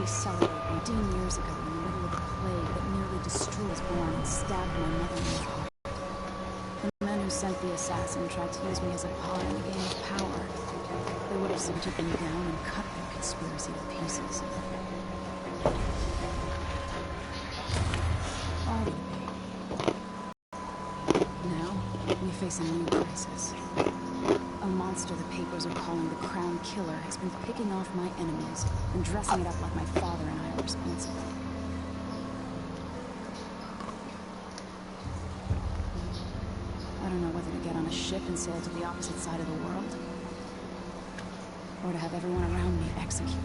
we celebrate 15 years ago in the middle of a plague that nearly destroyed was born and stabbed my mother-in-law. The men who sent the assassin tried to use me as a pawn in a game of power. They would have simply taken me down and cut their conspiracy to pieces. All of me. Now, we face a new crisis. A monster the papers are calling the Crown Killer has been picking off my enemies and dressing it up like my father and I are responsible. I don't know whether to get on a ship and sail to the opposite side of the world, or to have everyone around me executed.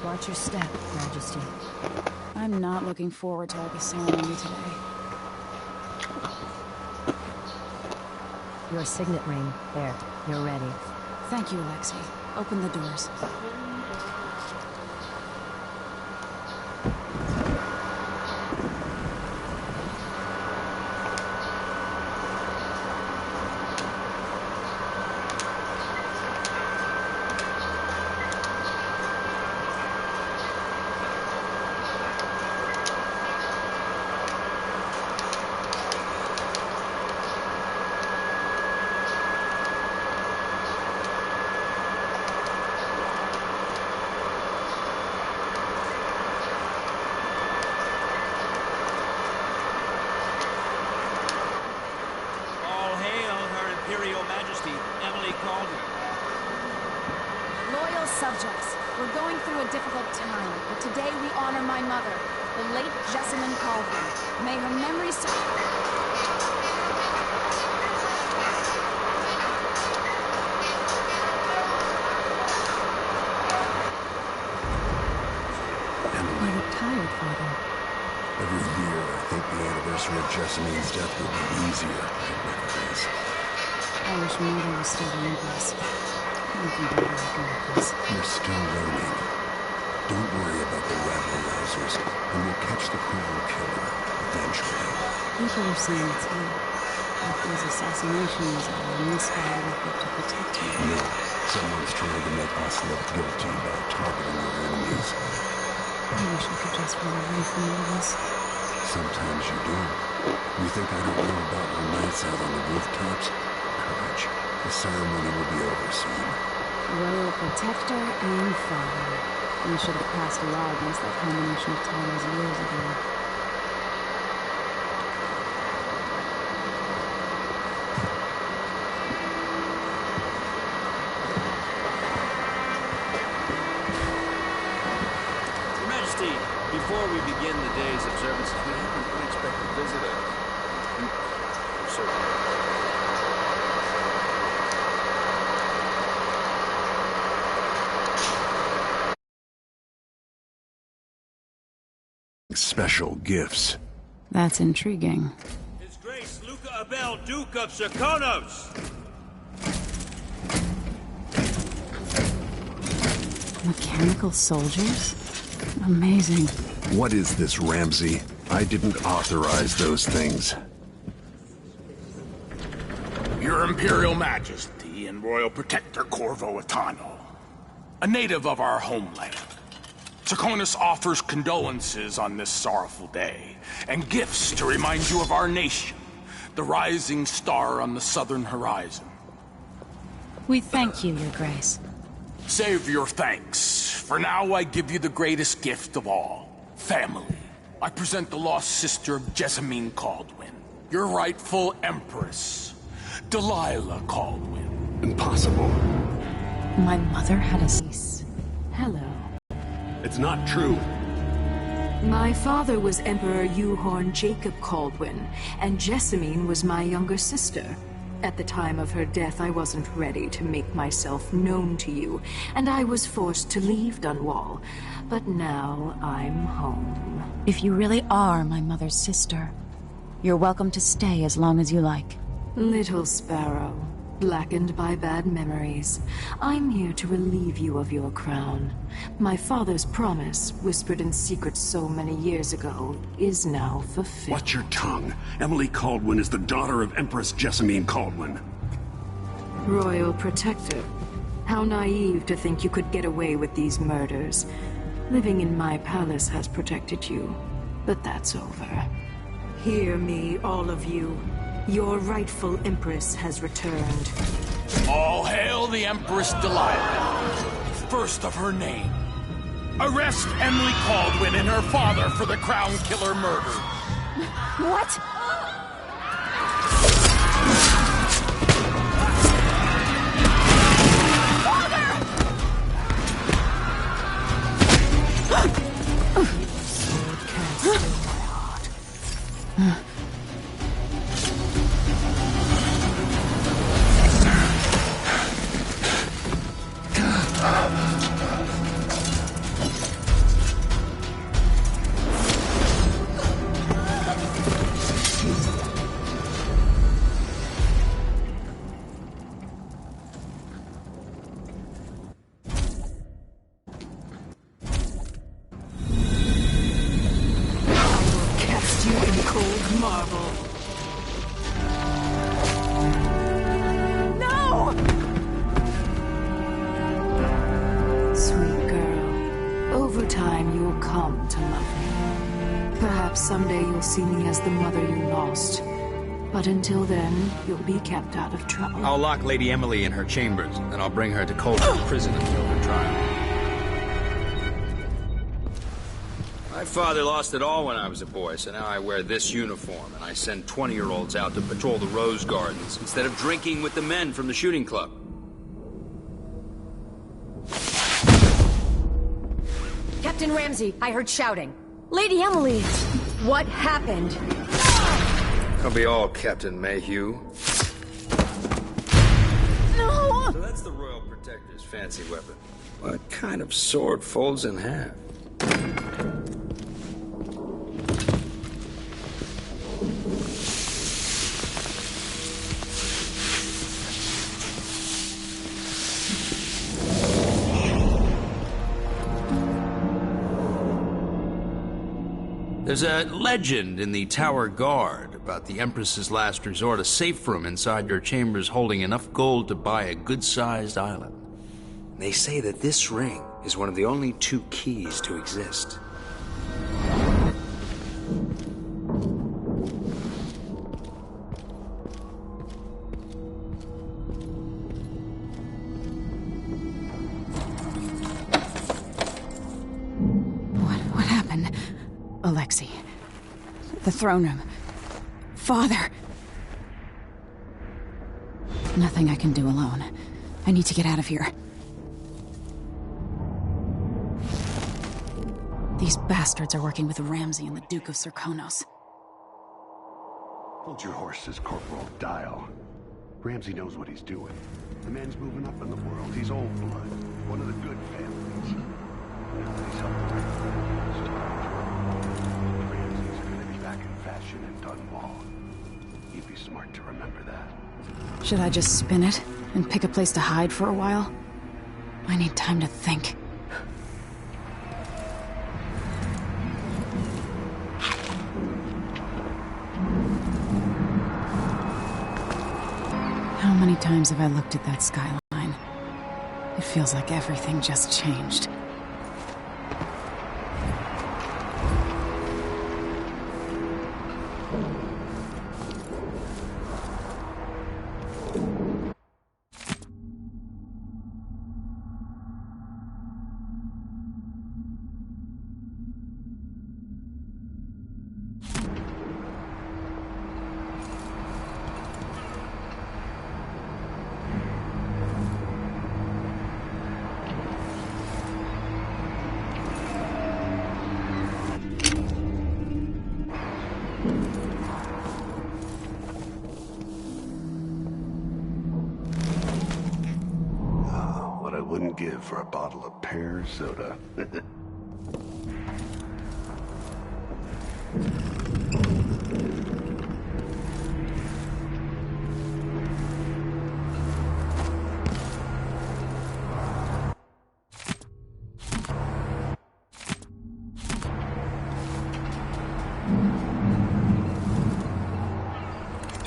Watch your step, Majesty. I'm not looking forward to the ceremony today. Your signet ring. There. You're ready. Thank you, Alexei. Open the doors. Loyal subjects, we're going through a difficult time, but today we honor my mother, the late Jessamine Caldwin. May her memory You look tired, Father. Every year, I think the anniversary of Jessamine's death would be easier. It never is. I wish Mother was still the Empress. We can do what we can. You're still learning. Don't worry about the rabble-rousers, and we'll catch the Crown Killer eventually. People are saying it's you. That these assassinations are a misguided effort to protect you. No, someone's trying to make us look guilty by targeting our enemies. I wish I could just run away from all this. Sometimes you do. You think I don't know about our nights out on the rooftops? Courage. The ceremony will be over soon. Royal Protector and Father. We should have passed a law against that combination of titles years ago. Your Majesty, before we begin the day's observances, we have an unexpected visitor. Sir. Special gifts. That's intriguing. His Grace Luca Abel, Duke of Serkonos! Mechanical soldiers? Amazing. What is this, Ramsey? I didn't authorize those things. Your Imperial Majesty and Royal Protector Corvo Atano, a native of our homeland. Serkonos offers condolences on this sorrowful day, and gifts to remind you of our nation, the rising star on the southern horizon. We thank you, Your Grace. Save your thanks. For now, I give you the greatest gift of all, family. I present the lost sister of Jessamine Caldwin, your rightful Empress, Delilah Caldwin. Impossible. My mother had a niece. Hello. It's not true. My father was Emperor Euhorn Jacob Caldwin, and Jessamine was my younger sister. At the time of her death, I wasn't ready to make myself known to you, and I was forced to leave Dunwall. But now I'm home. If you really are my mother's sister, you're welcome to stay as long as you like. Little sparrow, blackened by bad memories, I'm here to relieve you of your crown. My father's promise, whispered in secret so many years ago, is now fulfilled. Watch your tongue. Emily Caldwin is the daughter of Empress Jessamine Caldwin. Royal Protector. How naive to think you could get away with these murders. Living in my palace has protected you, but that's over. Hear me, all of you. Your rightful Empress has returned. All hail the Empress Delilah, first of her name. Arrest Emily Caldwin and her father for the Crown Killer murder. What? Someday you'll see me as the mother you lost. But until then, you'll be kept out of trouble. I'll lock Lady Emily in her chambers, and I'll bring her to Coldwood Prison until her trial. My father lost it all when I was a boy, so now I wear this uniform, and I send 20-year-olds out to patrol the rose gardens instead of drinking with the men from the shooting club. Captain Ramsey, I heard shouting. Lady Emily, what happened? I'll be all Captain Mayhew. No! So that's the Royal Protector's fancy weapon. What kind of sword folds in half? There's a legend in the Tower Guard about the Empress's last resort, a safe room inside your chambers holding enough gold to buy a good-sized island. They say that this ring is one of the only 2 keys to exist. What happened? Alexei. The throne room. Father. Nothing I can do alone. I need to get out of here. These bastards are working with Ramsey and the Duke of Serkonos. Hold your horses, Corporal Dial. Ramsey knows what he's doing. The man's moving up in the world. He's old blood. One of the good families. Now that he's helped the Ramsey's gonna be back in fashion in Dunwall. You'd be smart to remember that. Should I just spin it and pick a place to hide for a while? I need time to think. How many times have I looked at that skyline? It feels like everything just changed. wouldn't give for a bottle of pear soda.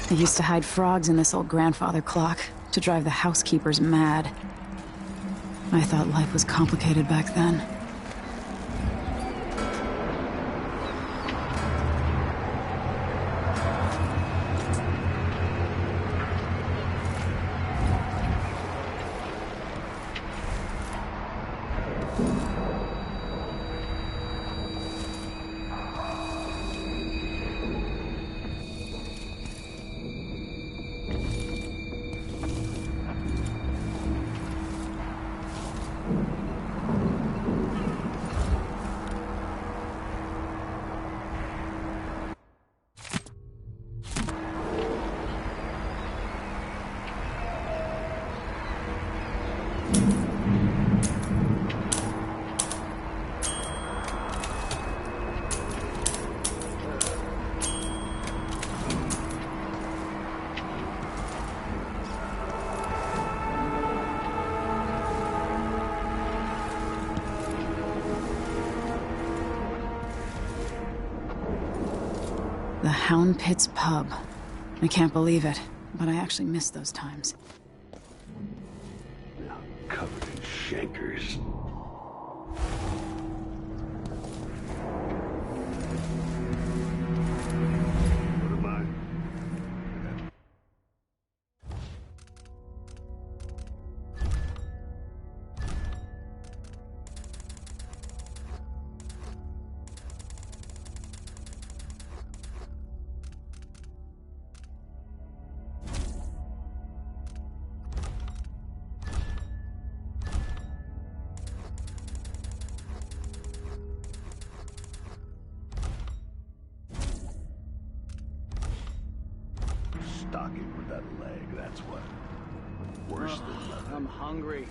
I used to hide frogs in this old grandfather clock to drive the housekeepers mad. I thought life was complicated back then. The Hound Pit's pub. I can't believe it, but I actually miss those times. Covered in shankers. What am I? Stocking with that leg, that's what. Worse than nothing. I'm hungry.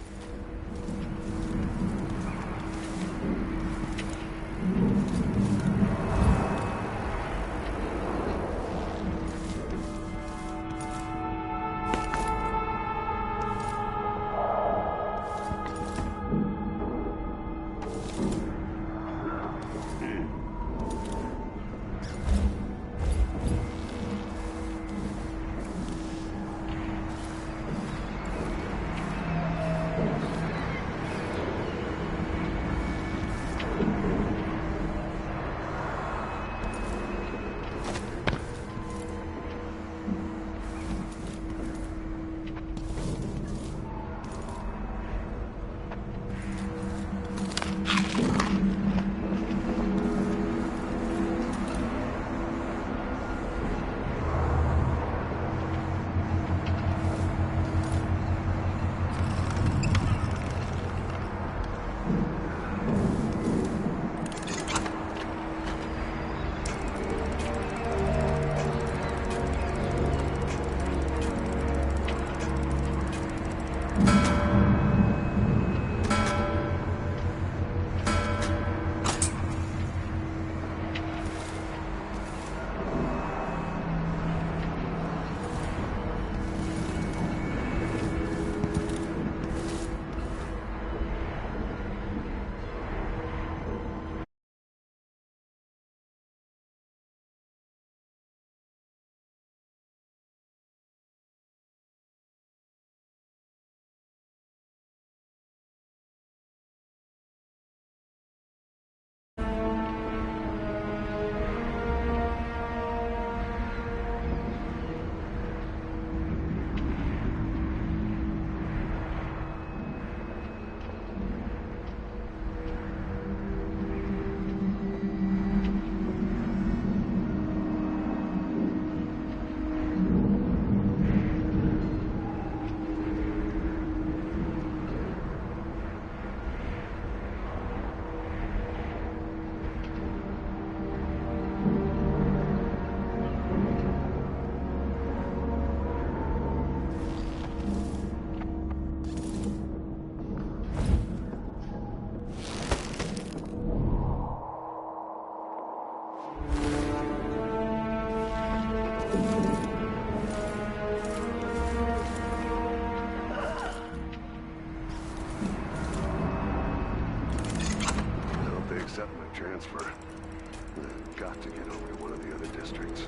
I hope they accept my transfer. I've got to get over to one of the other districts.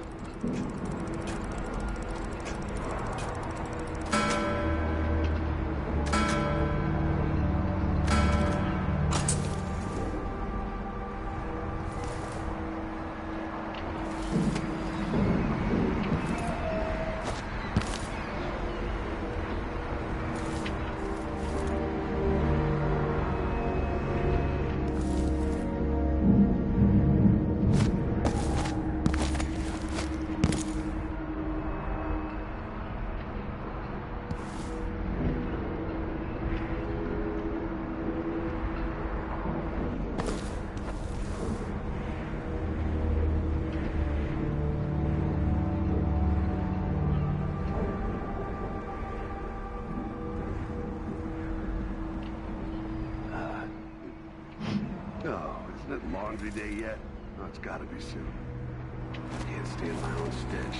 Oh, isn't it laundry day yet? Oh, it's gotta be soon. Can't stand my own stench.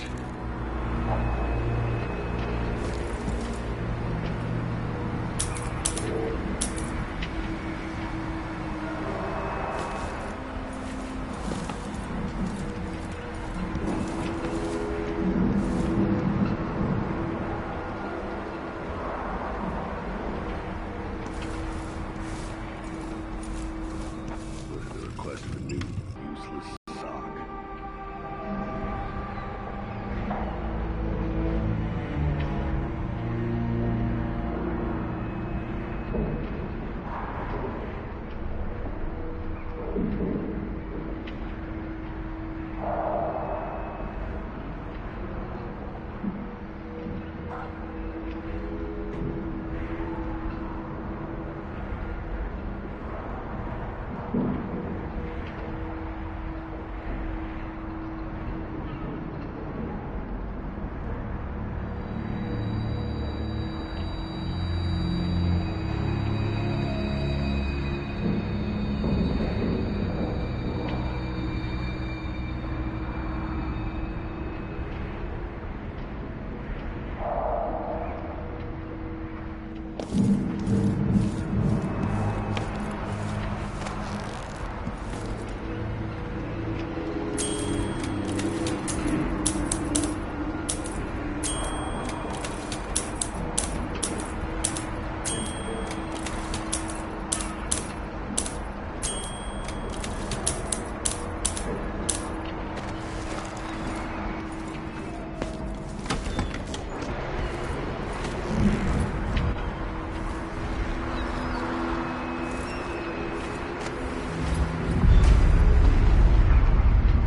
Look at the request for new useless sock.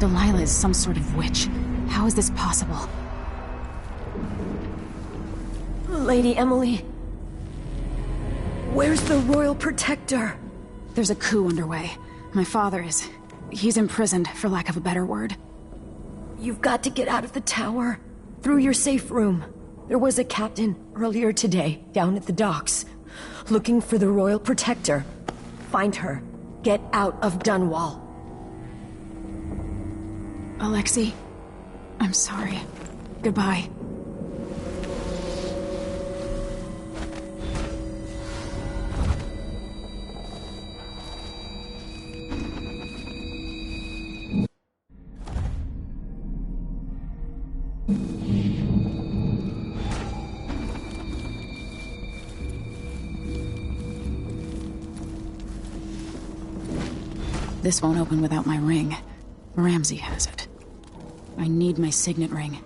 Delilah is some sort of witch. How is this possible? Lady Emily. Where's the Royal Protector? There's a coup underway. My father is... he's imprisoned, for lack of a better word. You've got to get out of the tower. Through your safe room. There was a captain earlier today, down at the docks. Looking for the Royal Protector. Find her. Get out of Dunwall. Alexei, I'm sorry. Goodbye. This won't open without my ring. Ramsey has it. I need my signet ring.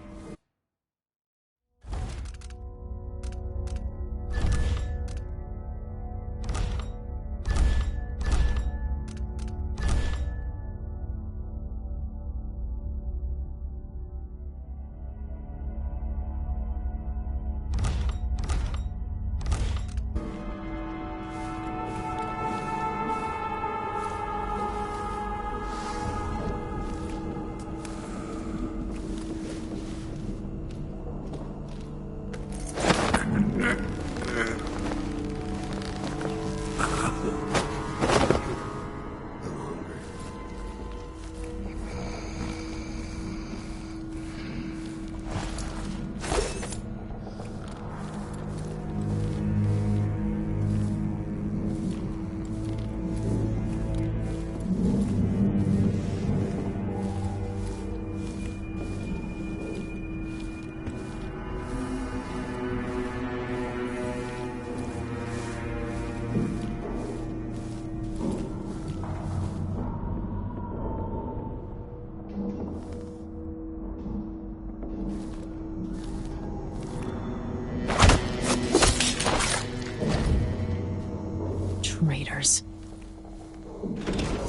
matters.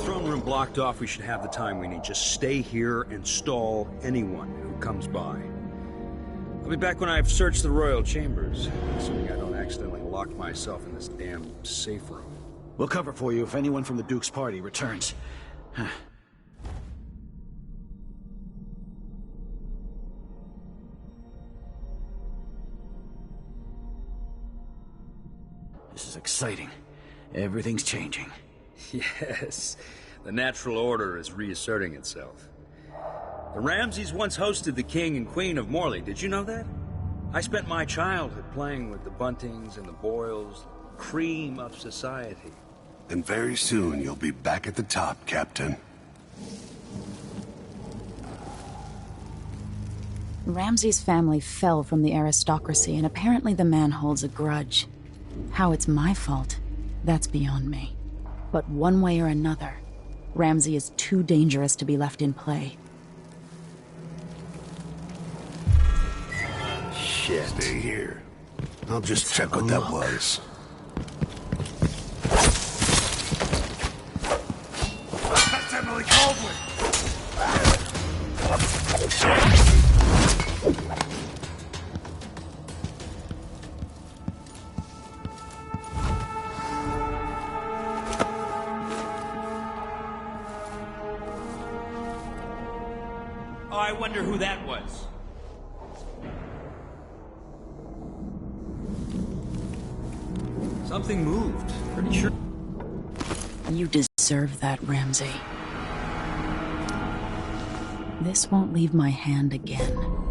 Throne room blocked off. We should have the time we need. Just stay here and stall anyone who comes by. I'll be back when I've searched the royal chambers, assuming I don't accidentally lock myself in this damn safe room. We'll cover for you if anyone from the Duke's party returns. This is exciting. Everything's changing. Yes, the natural order is reasserting itself. The Ramseys once hosted the King and Queen of Morley. Did you know that? I spent my childhood playing with the Buntings and the Boyles, cream of society. And very soon you'll be back at the top, Captain. Ramsay's family fell from the aristocracy, and apparently the man holds a grudge. How it's my fault, that's beyond me. But one way or another, Ramsay is too dangerous to be left in play. Shit. Stay here. I'll just check what that was. That's Emily Caldwell! Oh, I wonder who that was. Something moved. Pretty sure. You deserve that, Ramsay. This won't leave my hand again.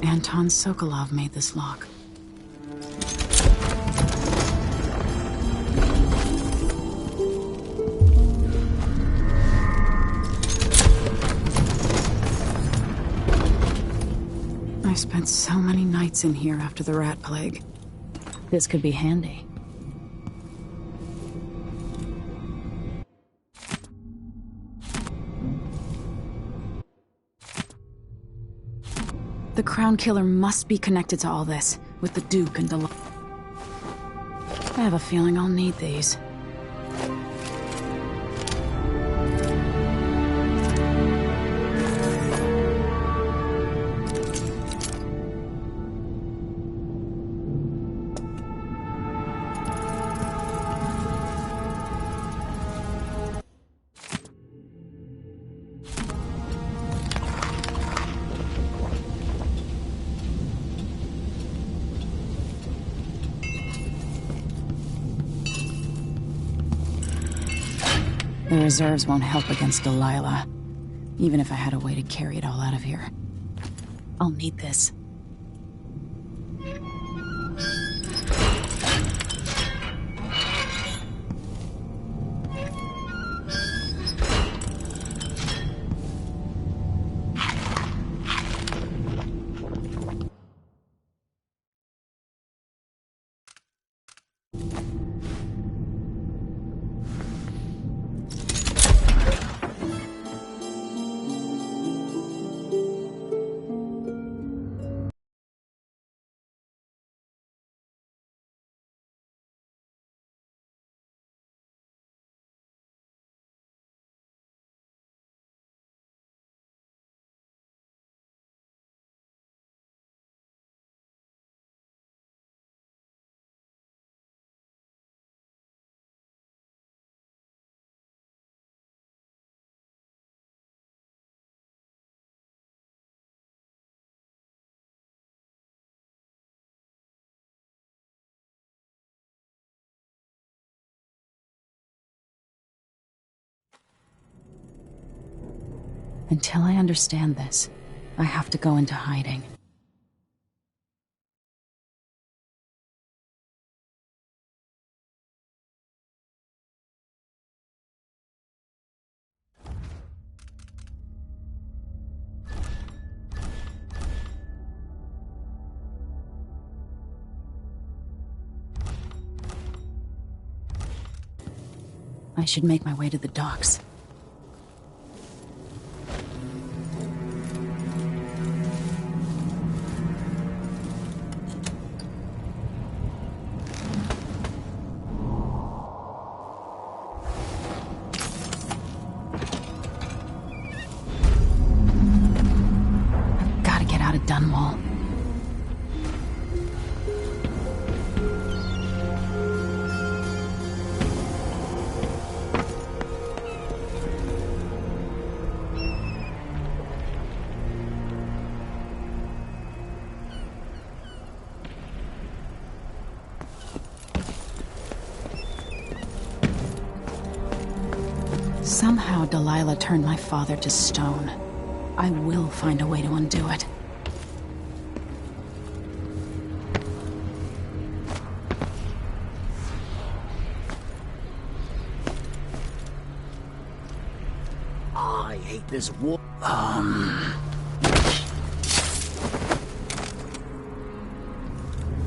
Anton Sokolov made this lock. I spent so many nights in here after the rat plague. This could be handy. The Crown Killer must be connected to all this, with the Duke and Delilah. I have a feeling I'll need these. The reserves won't help against Delilah, even if I had a way to carry it all out of here. I'll need this. Until I understand this, I have to go into hiding. I should make my way to the docks. I've got to get out of Dunwall. Somehow Delilah turned my father to stone. I will find a way to undo it. I hate this war.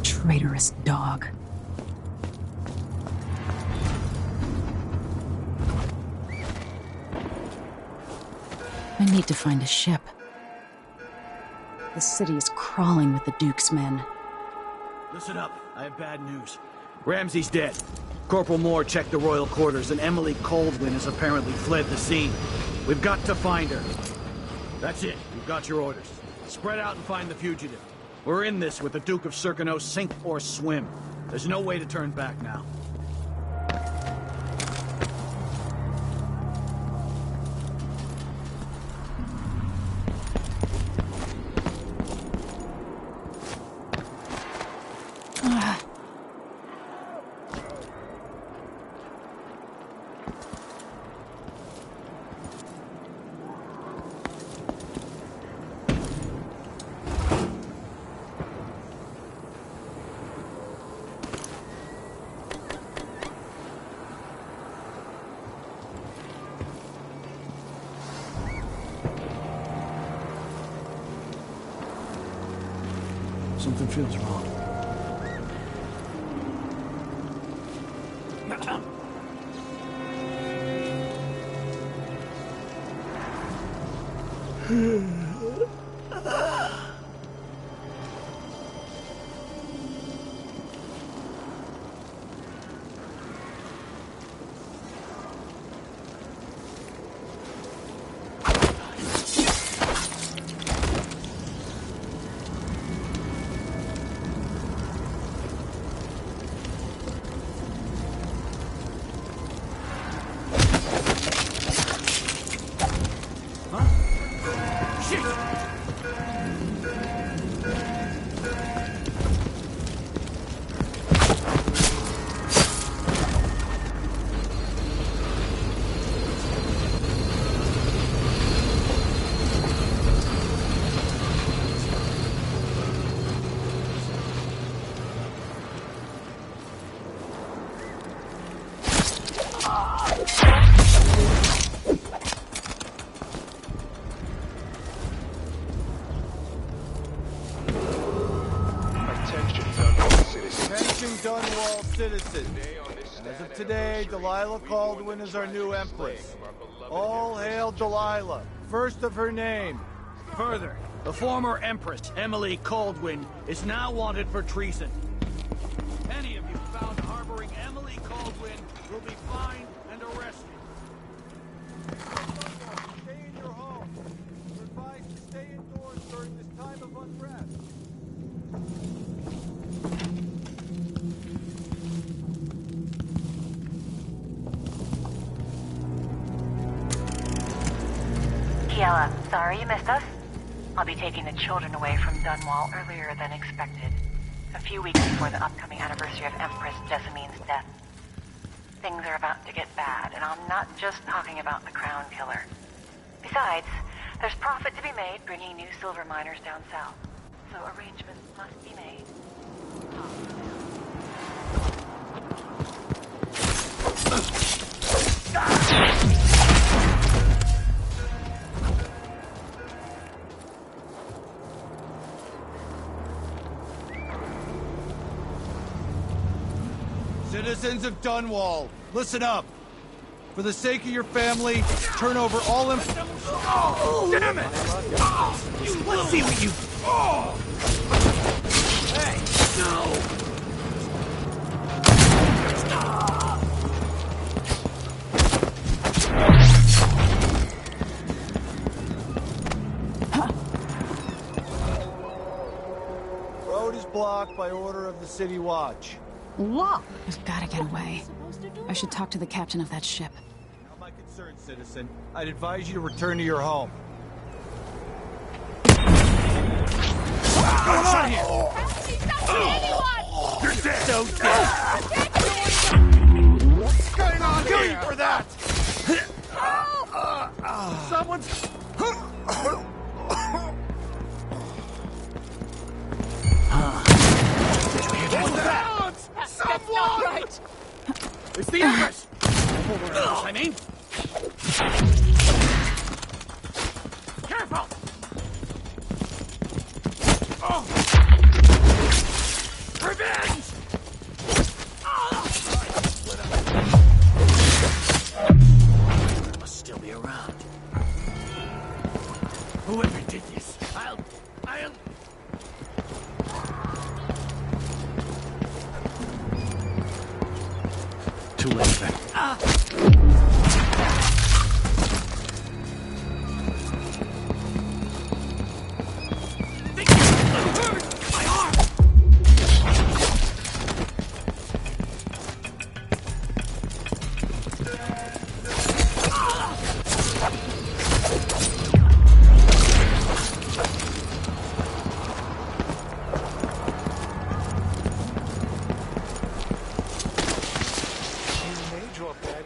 Traitorous dog. I need to find a ship. The city is crawling with the Duke's men. Listen up, I have bad news. Ramsey's dead. Corporal Moore checked the royal quarters, and Emily Coldwin has apparently fled the scene. We've got to find her. That's it. You've got your orders. Spread out and find the fugitive. We're in this with the Duke of Serkino, sink or swim. There's no way to turn back now. Something feels wrong. Dunwall citizens. As of today, Delilah Caldwin is our new empress. All hail Delilah, first of her name. Further, the former empress, Emily Caldwin, is now wanted for treason. Any of you found harboring Emily Caldwin will be fined and arrested. Stay in your home. You're advised to stay indoors during this time of unrest. Kiela, sorry you missed us. I'll be taking the children away from Dunwall earlier than expected. A few weeks before the upcoming anniversary of Empress Jessamine's death. Things are about to get bad, and I'm not just talking about the Crown Killer. Besides, there's profit to be made bringing new silver miners down south. So arrangements must be made. Citizens of Dunwall, listen up. For the sake of your family, turn over all Oh, damn it! Let's see what you... Hey, no! Road is blocked by order of the City Watch. What? We've gotta get away. I should talk to the captain of that ship. Not my concern, citizen. I'd advise you to return to your home. What's going on here? You're dead! So dead! What's going on here? Kill you for that! Someone's... What's that? Someone! Right. It's the Empress! I mean... Careful! Oh! Revenge! Must still be around. Whoever did this, I'll... Too late then.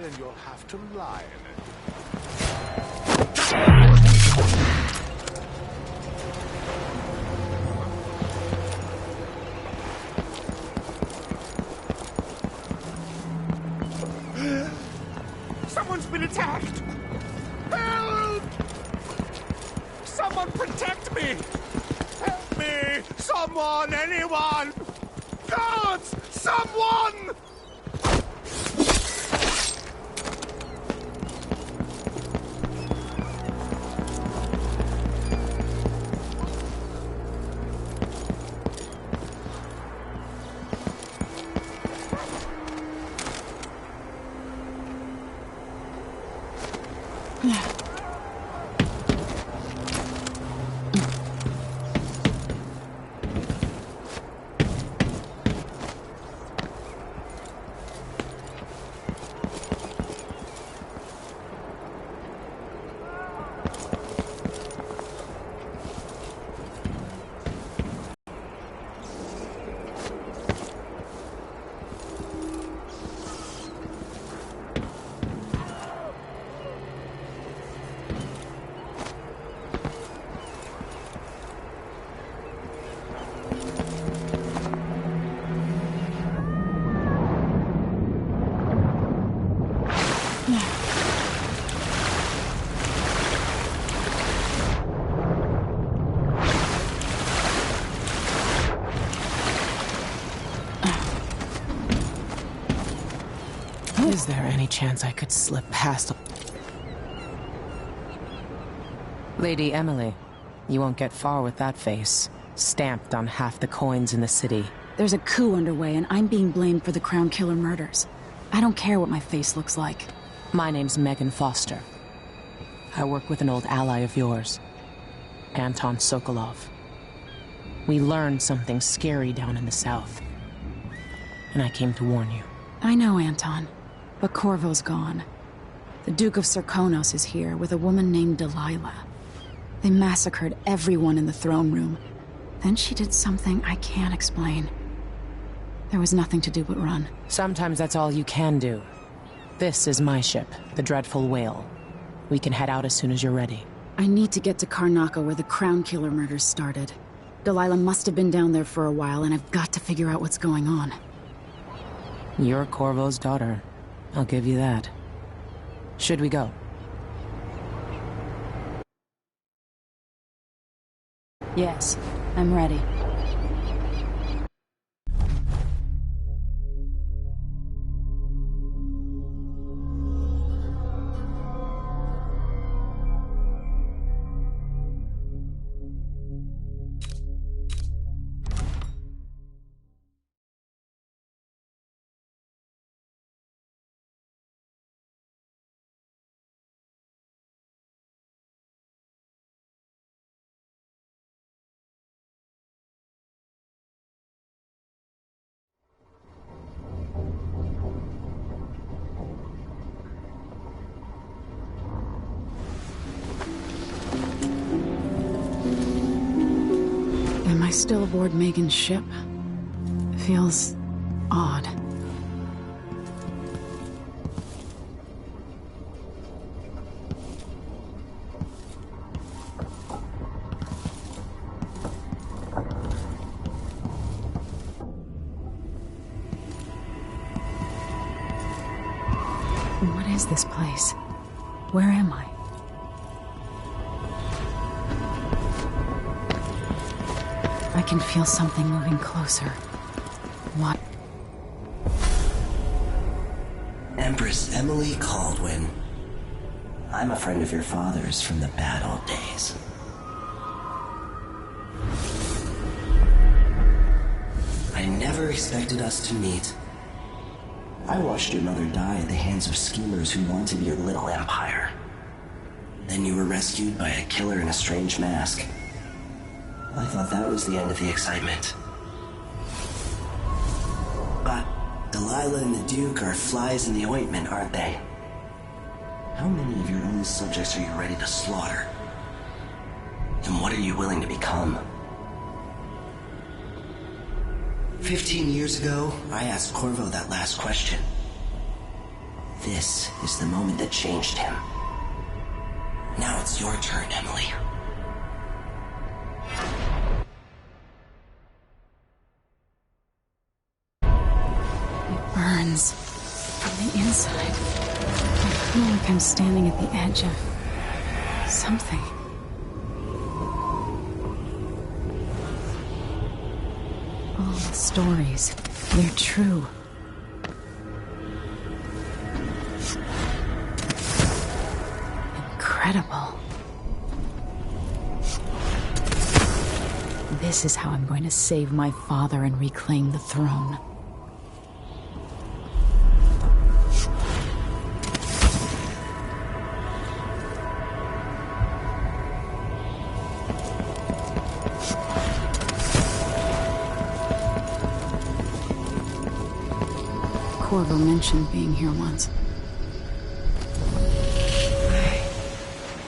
And you'll have to lie in it. Someone's been attacked! Help! Someone protect me! Help me! Someone! Anyone! Guards! Someone! Is there any chance I could slip past? Lady Emily, you won't get far with that face. Stamped on half the coins in the city. There's a coup underway, and I'm being blamed for the Crown Killer murders. I don't care what my face looks like. My name's Megan Foster. I work with an old ally of yours, Anton Sokolov. We learned something scary down in the south, and I came to warn you. I know, Anton, but Corvo's gone. The Duke of Serkonos is here with a woman named Delilah. They massacred everyone in the throne room. Then she did something I can't explain. There was nothing to do but run. Sometimes that's all you can do. This is my ship, the Dreadful Whale. We can head out as soon as you're ready. I need to get to Karnaca where the Crown Killer murders started. Delilah must have been down there for a while, and I've got to figure out what's going on. You're Corvo's daughter. I'll give you that. Should we go? Yes, I'm ready. I still aboard Megan's ship? Feels odd. What is this place? Where am I? I can feel something moving closer. What? Empress Emily Caldwin. I'm a friend of your father's from the bad old days. I never expected us to meet. I watched your mother die at the hands of schemers who wanted your little empire. Then you were rescued by a killer in a strange mask. I thought that was the end of the excitement. But Delilah and the Duke are flies in the ointment, aren't they? How many of your own subjects are you ready to slaughter? And what are you willing to become? 15 years ago, I asked Corvo that last question. This is the moment that changed him. Now it's your turn, Emily. It burns from the inside. I feel like I'm standing at the edge of something. All the stories, they're true. Incredible. This is how I'm going to save my father and reclaim the throne. Corvo mentioned being here once.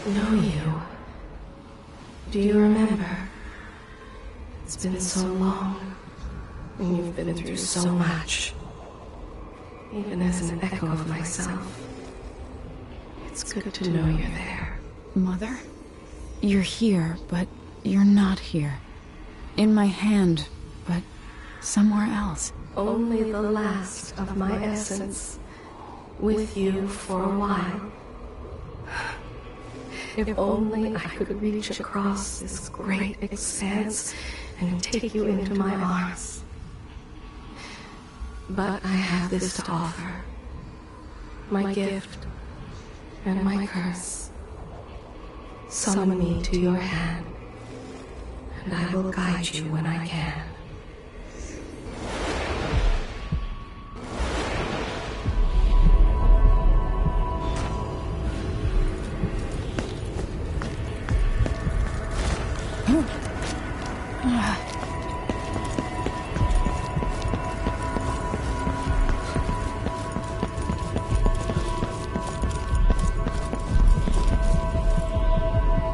I know you. Do you remember? It's been so long, and you've been through so much. Even as an echo of myself, it's good to know you're there. Mother? You're here, but you're not here. In my hand, but somewhere else. Only the last of my essence, with you for a while. If only I could reach across this great expanse and take you into my arms. But I have this to offer. My gift and my curse. Summon me to your hand, and I will guide you when I can.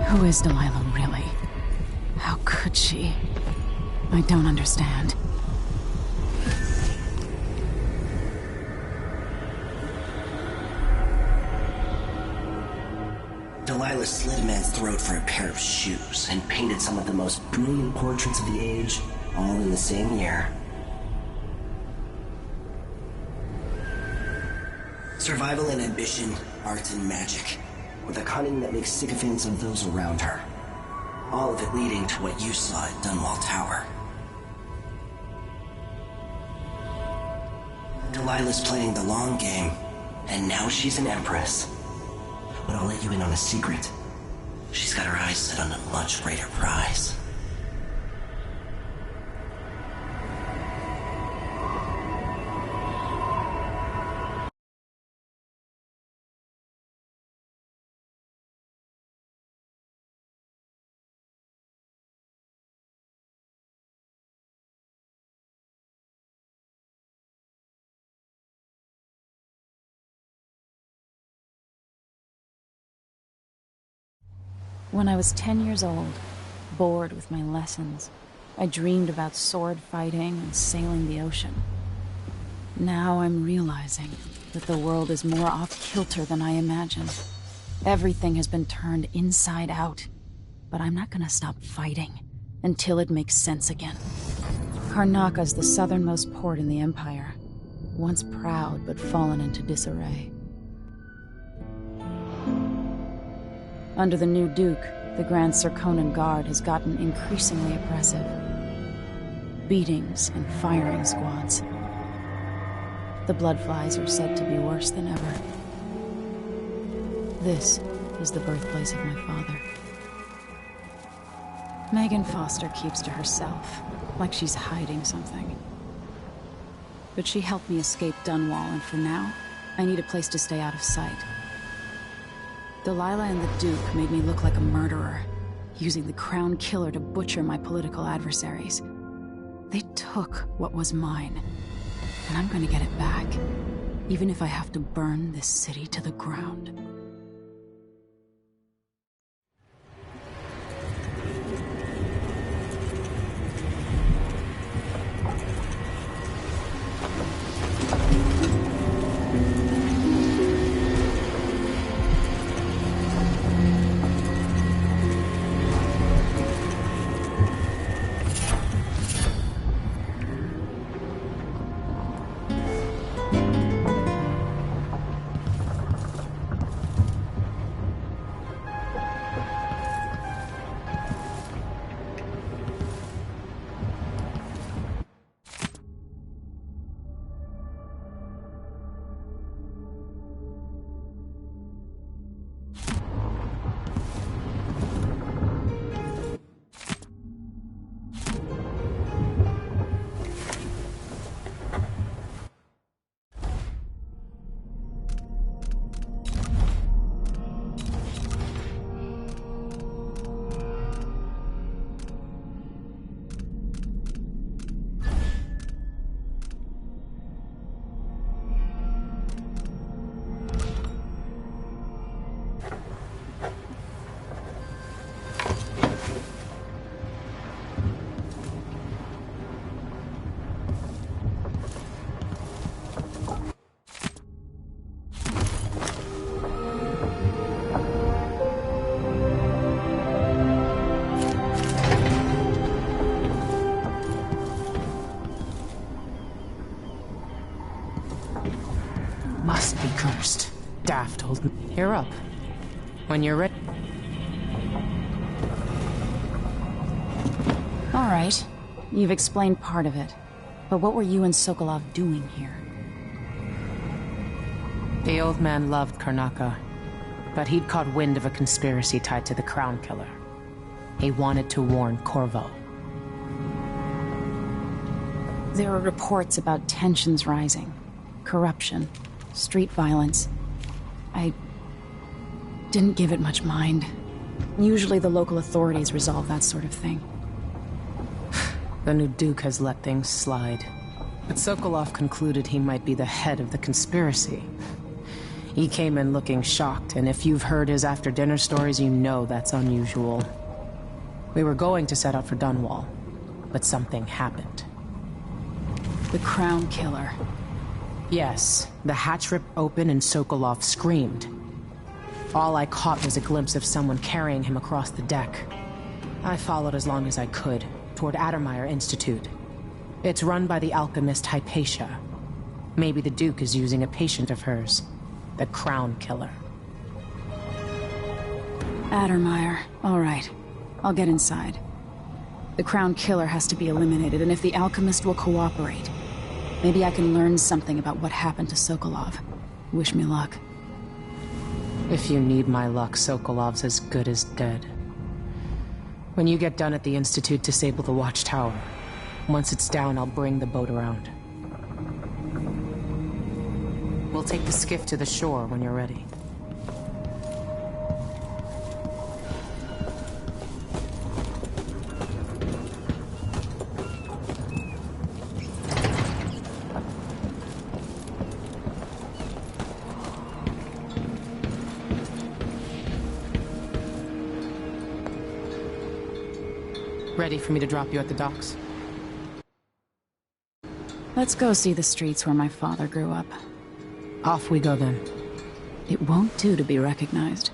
Who is Delilah, really? How could she? I don't understand. Delilah slit a man's throat for a pair of shoes and painted some of the most brilliant portraits of the age, all in the same year. Survival and ambition, art and magic, with a cunning that makes sycophants of those around her. All of it leading to what you saw at Dunwall Tower. Delilah's playing the long game, and now she's an empress. But I'll let you in on a secret. She's got her eyes set on a much greater prize. When I was 10 years old, bored with my lessons, I dreamed about sword fighting and sailing the ocean. Now I'm realizing that the world is more off-kilter than I imagined. Everything has been turned inside out, but I'm not gonna stop fighting until it makes sense again. Karnaka's the southernmost port in the Empire, once proud but fallen into disarray. Under the new Duke, the Grand Serkonan Guard has gotten increasingly oppressive. Beatings and firing squads. The Bloodflies are said to be worse than ever. This is the birthplace of my father. Megan Foster keeps to herself, like she's hiding something. But she helped me escape Dunwall, and for now, I need a place to stay out of sight. Delilah and the Duke made me look like a murderer, using the Crown Killer to butcher my political adversaries. They took what was mine, and I'm gonna get it back, even if I have to burn this city to the ground. Must be cursed. Daft told me. You're up. When you're ready. All right. You've explained part of it. But what were you and Sokolov doing here? The old man loved Karnaka, but he'd caught wind of a conspiracy tied to the Crown Killer. He wanted to warn Corvo. There are reports about tensions rising, corruption, street violence. I didn't give it much mind. Usually the local authorities resolve that sort of thing. The new Duke has let things slide. But Sokolov concluded he might be the head of the conspiracy. He came in looking shocked, and if you've heard his after-dinner stories, you know that's unusual. We were going to set out for Dunwall, but something happened. The Crown Killer. Yes, the hatch ripped open and Sokolov screamed. All I caught was a glimpse of someone carrying him across the deck. I followed as long as I could, toward Addermeyer Institute. It's run by the alchemist Hypatia. Maybe the Duke is using a patient of hers, the Crown Killer. Addermeyer. All right. I'll get inside. The Crown Killer has to be eliminated, and if the alchemist will cooperate, maybe I can learn something about what happened to Sokolov. Wish me luck. If you need my luck, Sokolov's as good as dead. When you get done at the Institute, disable the watchtower. Once it's down, I'll bring the boat around. We'll take the skiff to the shore when you're ready. Ready for me to drop you at the docks? Let's go see the streets where my father grew up. Off we go then. It won't do to be recognized.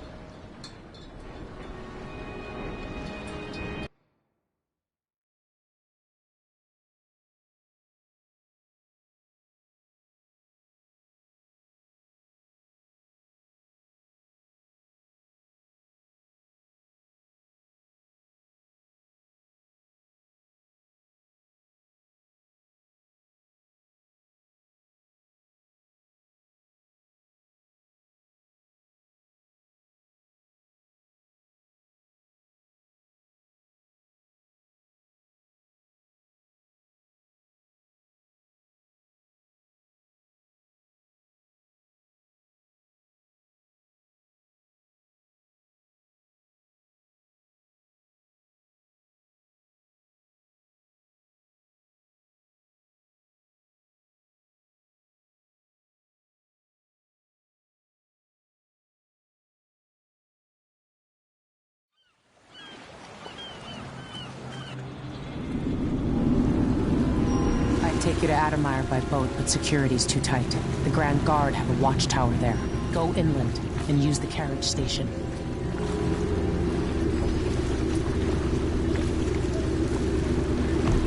Take you to Addermire by boat, but security's too tight. The Grand Guard have a watchtower there. Go inland and use the carriage station.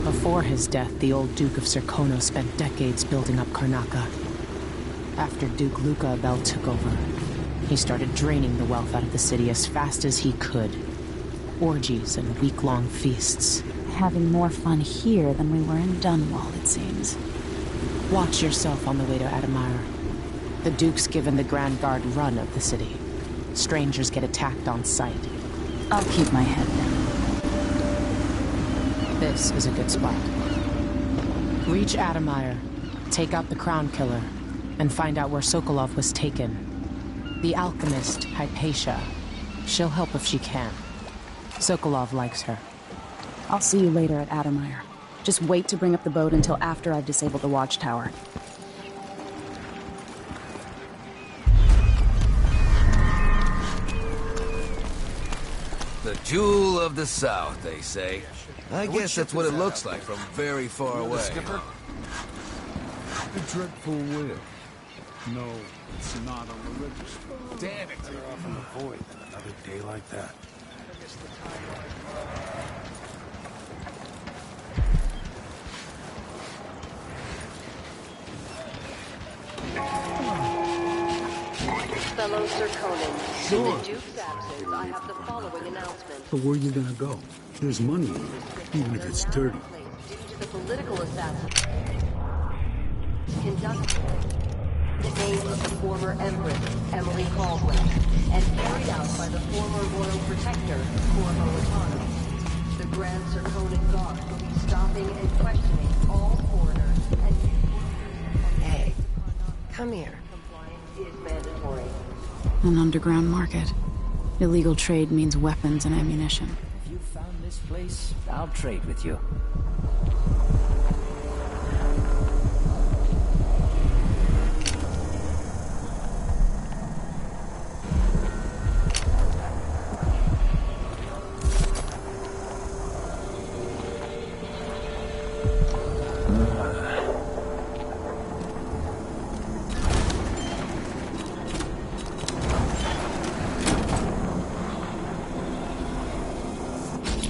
Before his death, the old Duke of Serkonos spent decades building up Karnaca. After Duke Luca Abel took over, he started draining the wealth out of the city as fast as he could. Orgies and week-long feasts. Having more fun here than we were in Dunwall, it seems. Watch yourself on the way to Addermire. The Duke's given the Grand Guard run of the city. Strangers get attacked on sight. I'll keep my head down. This is a good spot. Reach Addermire, take out the Crown Killer, and find out where Sokolov was taken. The alchemist, Hypatia. She'll help if she can. Sokolov likes her. I'll see you later at Addermire. Just wait to bring up the boat until after I've disabled the watchtower. The jewel of the South, they say. I guess that's what it looks like from very far away. Skipper? The dreadful whale. No, it's not on the register. Damn it! They're off in the void than another day like that. Fellow Sir Conan, Sure. in the Duke's absence, I have the following announcement. But where are you gonna go? There's money in it, even if it's dirty. Due to the political assassination conducted in the name of the former Empress, Emily Caldwell, and carried out by the former Royal Protector, Corvo Attano. The Grand Sir Conan Guard will be stopping and questioning all foreigners and Hey, come here. is mandatory. An underground market. Illegal trade means weapons and ammunition. If you found this place, I'll trade with you.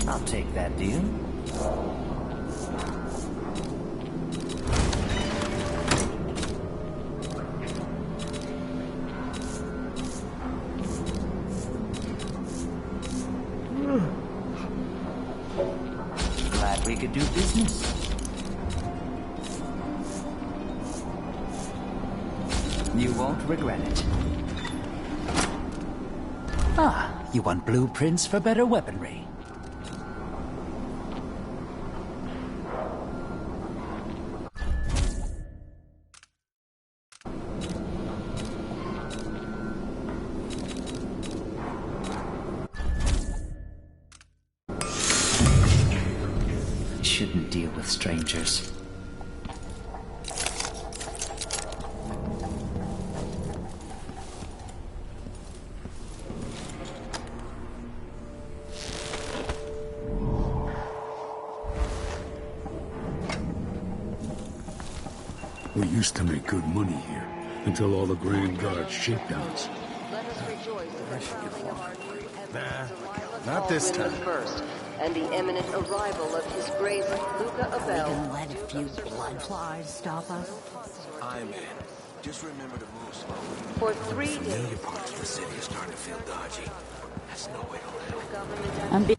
I'll take that deal. Glad we could do business. You won't regret it. Ah, you want blueprints for better weaponry. Shouldn't deal with strangers. We used to make good money here, until all the Grand Guard shakedowns. Let us rejoice at the crowning of our new Empress Delilah not this Baldwin time. the First, and the imminent arrival of His Grace Luca Abel. Gonna let a few blood flies stop us? I'm in. Just remember to move slowly. For 3 days, Familiar parts of the city are starting to feel dodgy. That's no way to live. government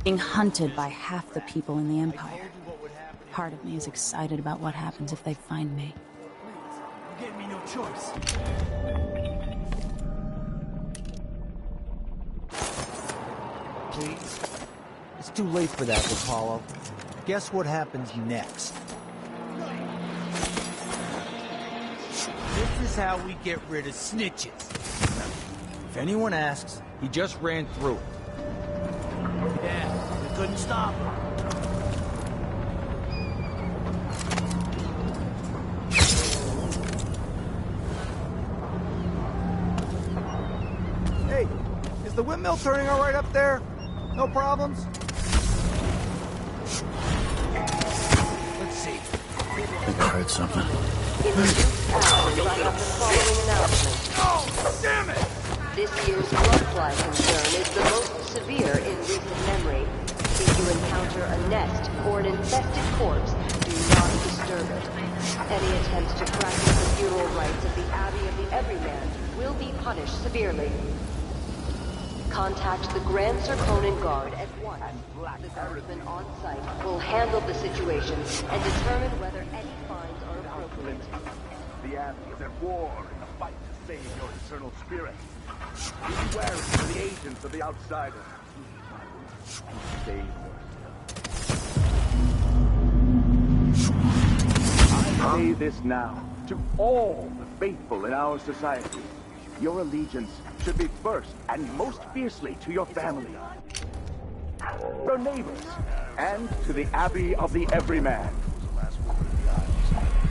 Being hunted by half the people in the Empire. Part of me is excited about what happens if they find me. You gave me no choice. Please? It's too late for that, Apollo. Guess what happens next? This is how we get rid of snitches. If anyone asks, he just ran through it. Yeah, we couldn't stop him. Hey, is the windmill turning all right up there? No problems? Let's see. I think I heard something. right after the following announcement. Oh, damn it! This year's bloodfly concern is the most severe in recent memory. If you encounter a nest or an infested corpse, do not disturb it. Any attempts to practice the funeral rites of the Abbey of the Everyman will be punished severely. Contact the Grand Circonan Guard at once. The guardsmen on site will handle the situation and determine whether any fines are appropriate. The Abbey is at war in the fight to save your eternal spirit. Be wary for the agents of the Outsiders. Save yourself. I say this now to all the faithful in our society. Your allegiance should be first and most fiercely to your family, your neighbors, and to the Abbey of the Everyman.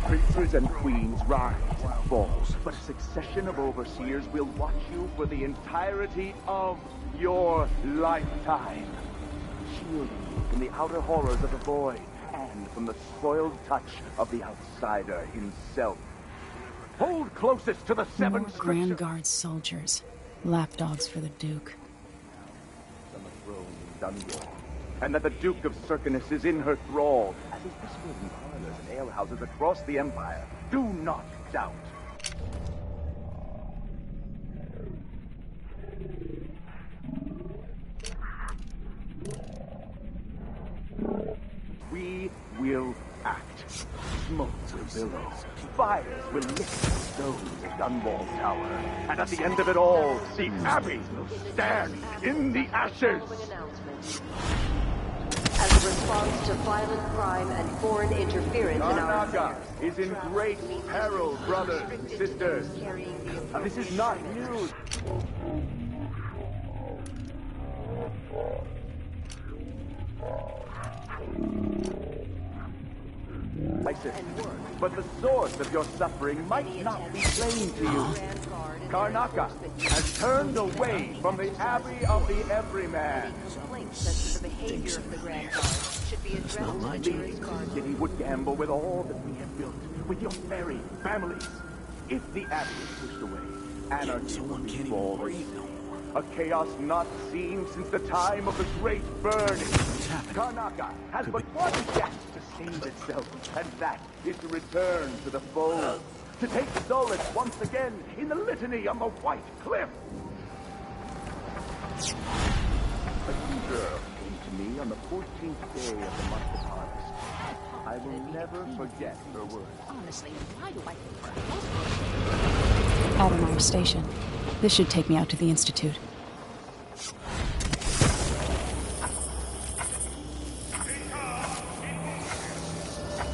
Princes and queens rise and fall, but a succession of overseers will watch you for the entirety of your lifetime. Shielding you from the outer horrors of the void and from the spoiled touch of the outsider himself. Hold closest to the seven More scriptures. Grand Guard soldiers. Lapdogs for the Duke. On the throne in Dunwall, and that the Duke of Circinus is in her thrall, as is whispered in parlors and alehouses across the Empire. Do not doubt. We will act. Smoke will billow. Fires will lick the stones of Dunwall Tower. And at the end of it all, the Abbey will stand in the ashes. As a response to violent crime and foreign interference in our Karnaca is in great peril, brothers and sisters. This is not news. But the source of your suffering might not be plain to you. Karnaca has turned away from the Abbey of the Everyman. It's not my city would gamble with all that we have built, with your very families. If the Abbey is pushed away, anarchy will be born. A chaos not seen since the time of the Great Burning. Karnaca has but one chance to save itself, and that is to return to the fold. To take solace once again in the litany on the White Cliff. A young girl came to me on the 14th day of the month of harvest. I will never forget her words. Honestly, why do I Addermeyer Station. This should take me out to the Institute.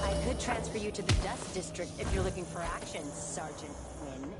I could transfer you to the Dust District if you're looking for action, Sergeant Wynn.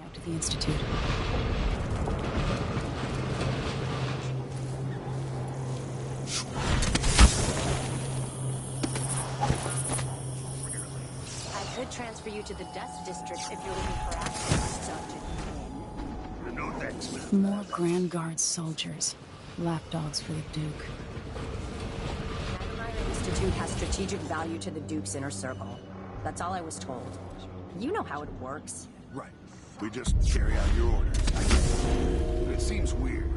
back to the Institute. I could transfer you to the Dust District if you're looking for action, Sergeant Quinn. No thanks, man. More Grand Guard soldiers. Lapdogs for the Duke. The Institute has strategic value to the Duke's inner circle. That's all I was told. You know how it works. Right. We just carry out your orders. But it seems weird.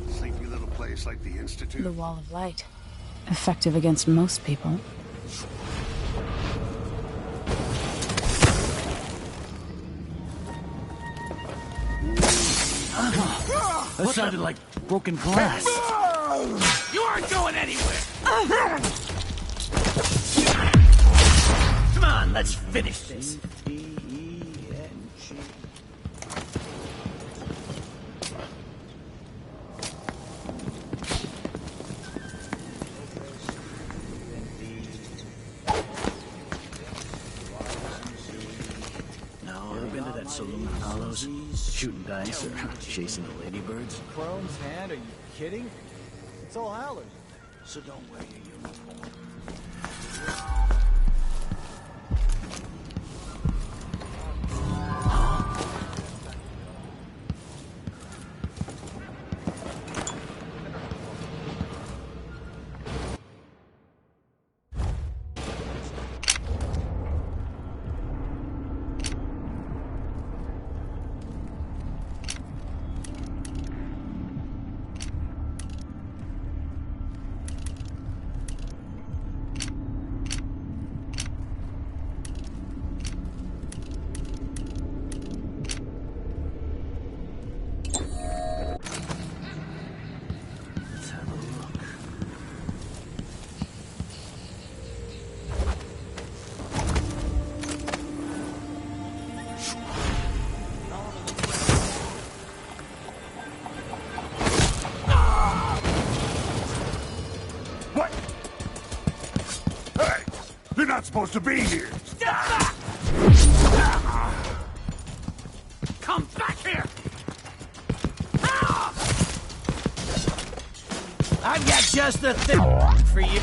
A sleepy little place like the Institute. The Wall of Light. Effective against most people. That sounded like broken glass. You aren't going anywhere! Come on, let's finish this. No, ever been to that saloon in Hollows? Shooting dice or chasing the ladybirds? Chrome's hand? Are you kidding? It's all Howlers. So don't wear your uniform. You're not supposed to be here! Step back! Come back here! I've got just the thing for you.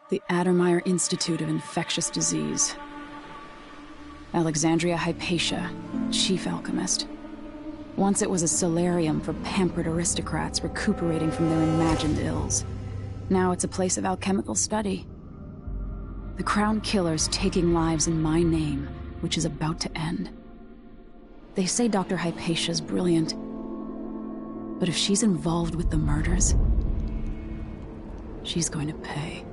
The Addermeyer Institute of Infectious Disease. Alexandria Hypatia, chief alchemist. Once it was a solarium for pampered aristocrats recuperating from their imagined ills. Now it's a place of alchemical study. The Crown Killer's taking lives in my name, which is about to end. They say Dr. Hypatia's brilliant. But if she's involved with the murders, she's going to pay.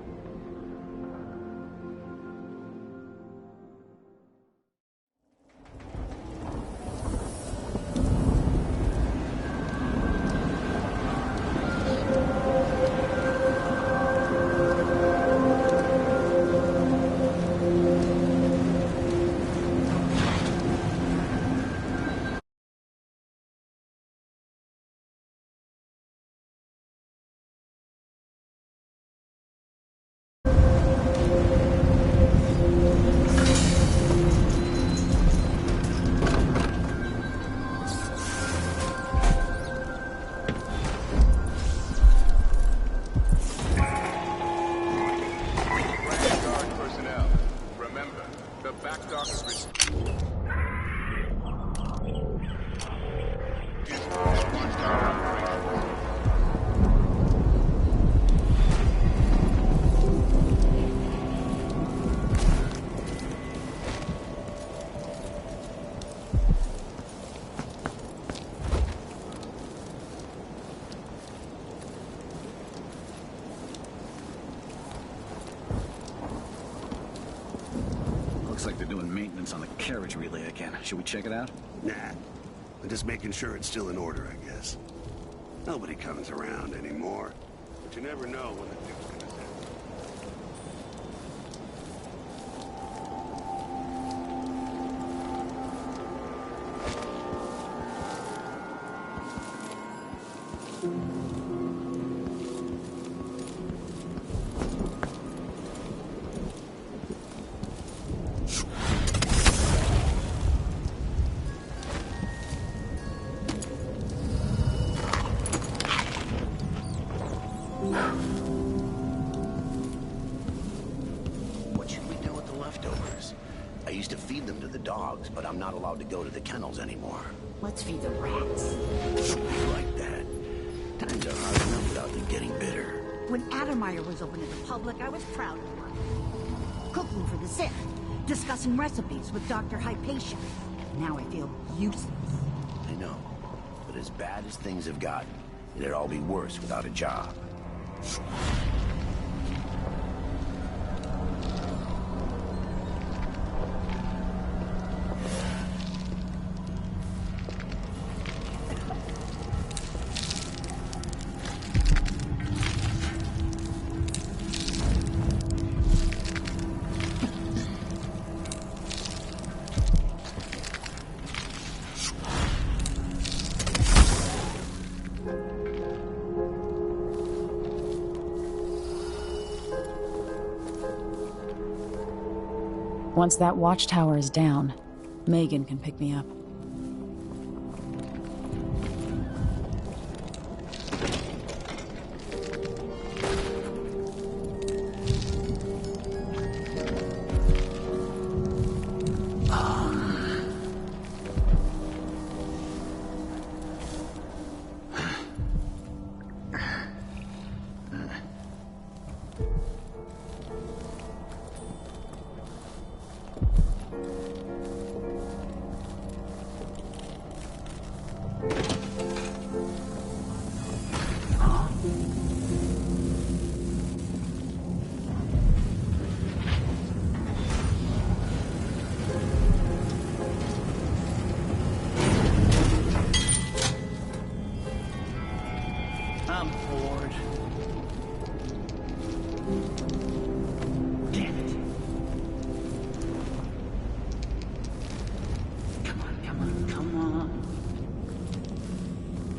Looks like they're doing maintenance on the carriage relay again. Should we check it out? Nah. I'm just making sure it's still in order, I guess. Nobody comes around anymore. But you never know when the Duke's gonna send. What should we do with the leftovers? I used to feed them to the dogs, but I'm not allowed to go to the kennels anymore. Let's feed the rats. Like that. Times are hard enough without them getting bitter. When Addermeyer was open to the public, I was proud of her. Cooking for the sick, discussing recipes with Dr. Hypatia. Now I feel useless. I know. But as bad as things have gotten, it'd all be worse without a job. Once that watchtower is down, Megan can pick me up. I'm bored. Damn it. Come on, come on, come on.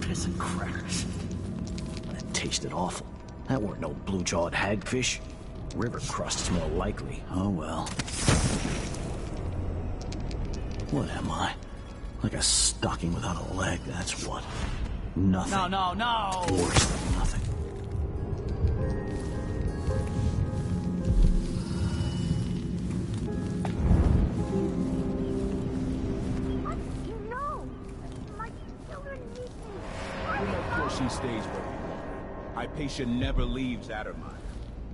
Piss and crackers. That tasted awful. That weren't no blue-jawed hagfish. River crust is more likely. Oh well. What am I? Like a stocking without a leg, that's what. Nothing. No. Worse than nothing. Of course she stays where we want. Hypatia never leaves Addermeyer.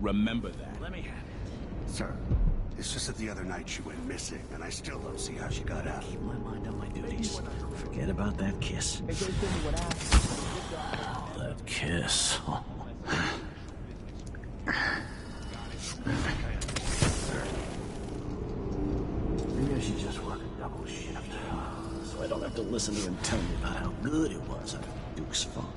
Remember that. Let me have it. Sir, it's just that the other night she went missing, and I still don't see how she got out. Keep my mind on my duties. Forget about that kiss. Hey, they told me what happened. That kiss. Maybe I should just work a double shift, so I don't have to listen to him tell me about how good it was under Duke's father.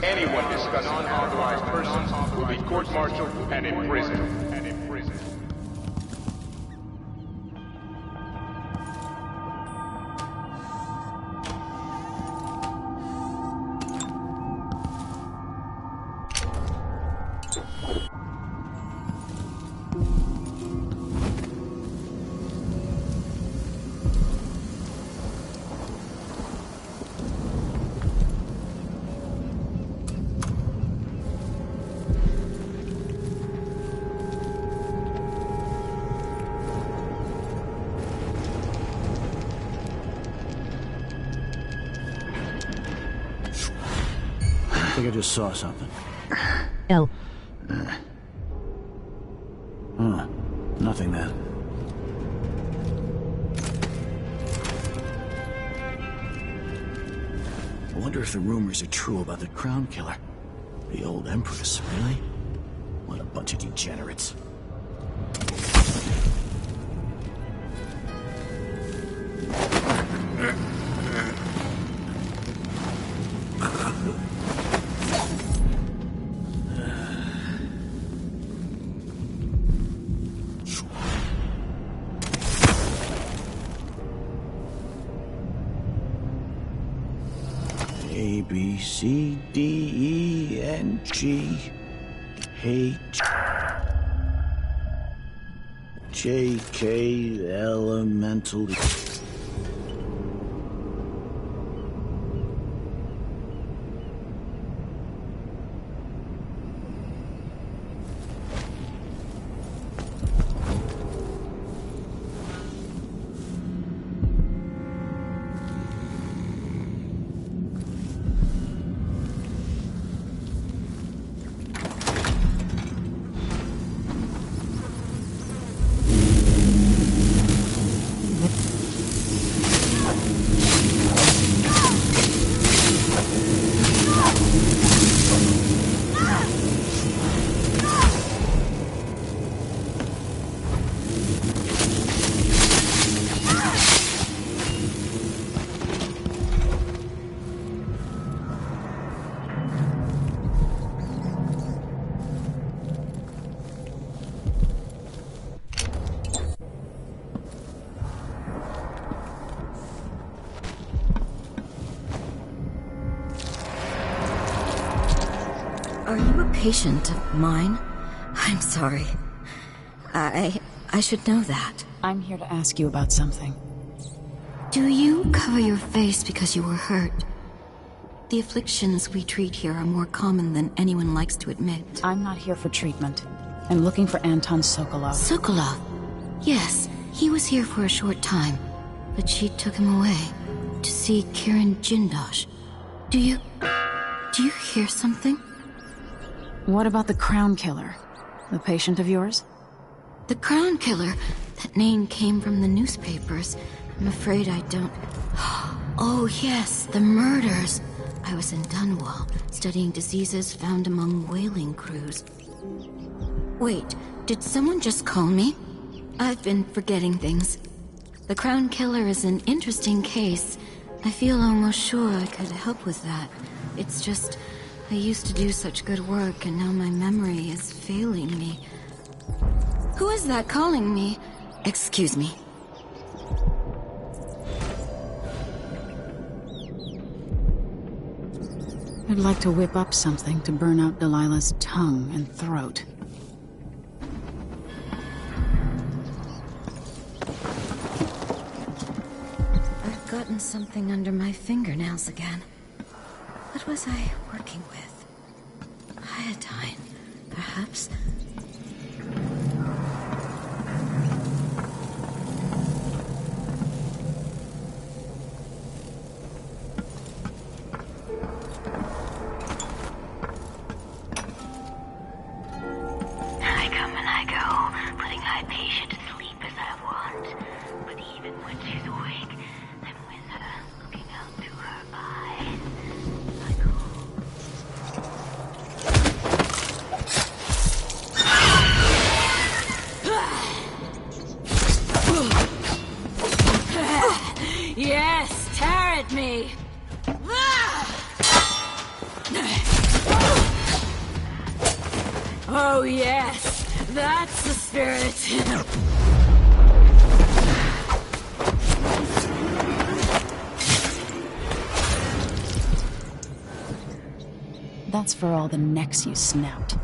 Anyone discussing unauthorized persons will be court-martialed and imprisoned. I think I just saw something. No. Nothing then. I wonder if the rumors are true about the Crown Killer. The old Empress, really? What a bunch of degenerates. A, B, C, D, E, N, G, H, J, K, elemental. Are you a patient of mine? I'm sorry. I should know that. I'm here to ask you about something. Do you cover your face because you were hurt? The afflictions we treat here are more common than anyone likes to admit. I'm not here for treatment. I'm looking for Anton Sokolov. Sokolov? Yes, he was here for a short time, but she took him away to see Kirin Jindosh. Do you hear something? What about the Crown Killer? The patient of yours? The Crown Killer? That name came from the newspapers. I'm afraid I don't... Oh yes, the murders. I was in Dunwall, studying diseases found among whaling crews. Wait, did someone just call me? I've been forgetting things. The Crown Killer is an interesting case. I feel almost sure I could help with that. It's just, I used to do such good work and now my memory is failing me. Who is that calling me? Excuse me. I'd like to whip up something to burn out Delilah's tongue and throat. I've gotten something under my fingernails again. What was I working with? Iodine, perhaps? I come and I go, putting my patient to sleep as I want. But even when she's awake, I'm with her, looking out through her eyes. Yes, tear at me! Oh yes, that's the spirit. That's for all the necks you snapped.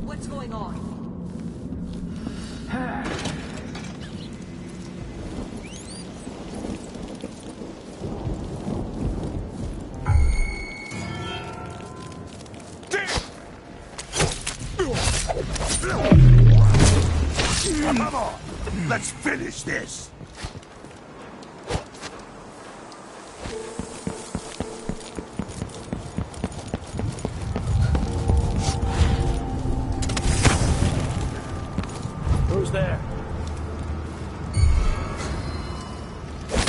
What's going on? Come on, let's finish this. Who's there?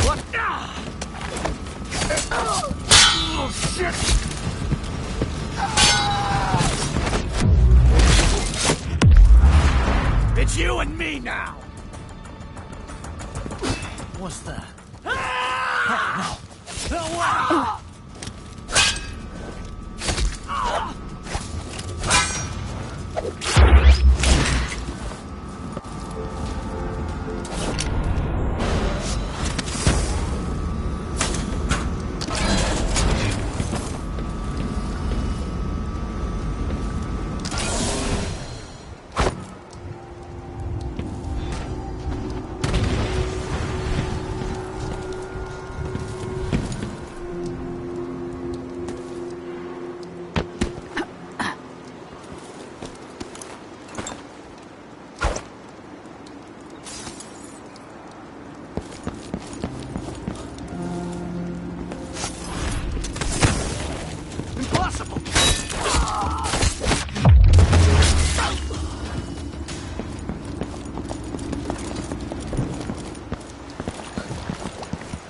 What? Oh, shit! It's you and me now! What's that? Oh, no! No way!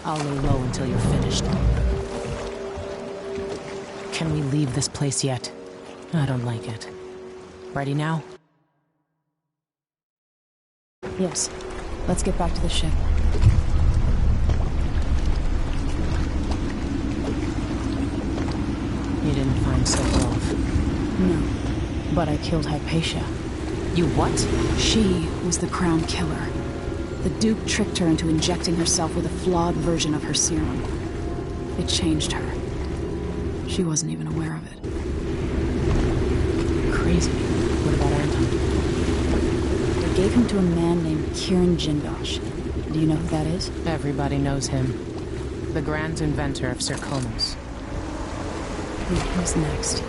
I'll lay low until you're finished. Can we leave this place yet? I don't like it. Ready now? Yes. Let's get back to the ship. You didn't find Sokolov? No. But I killed Hypatia. You what? She was the crown killer. The Duke tricked her into injecting herself with a flawed version of her serum. It changed her. She wasn't even aware of it. Crazy. What about Anton? They gave him to a man named Kieran Jindosh. Do you know who that is? Everybody knows him. The grand inventor of Zirconos. Who's next?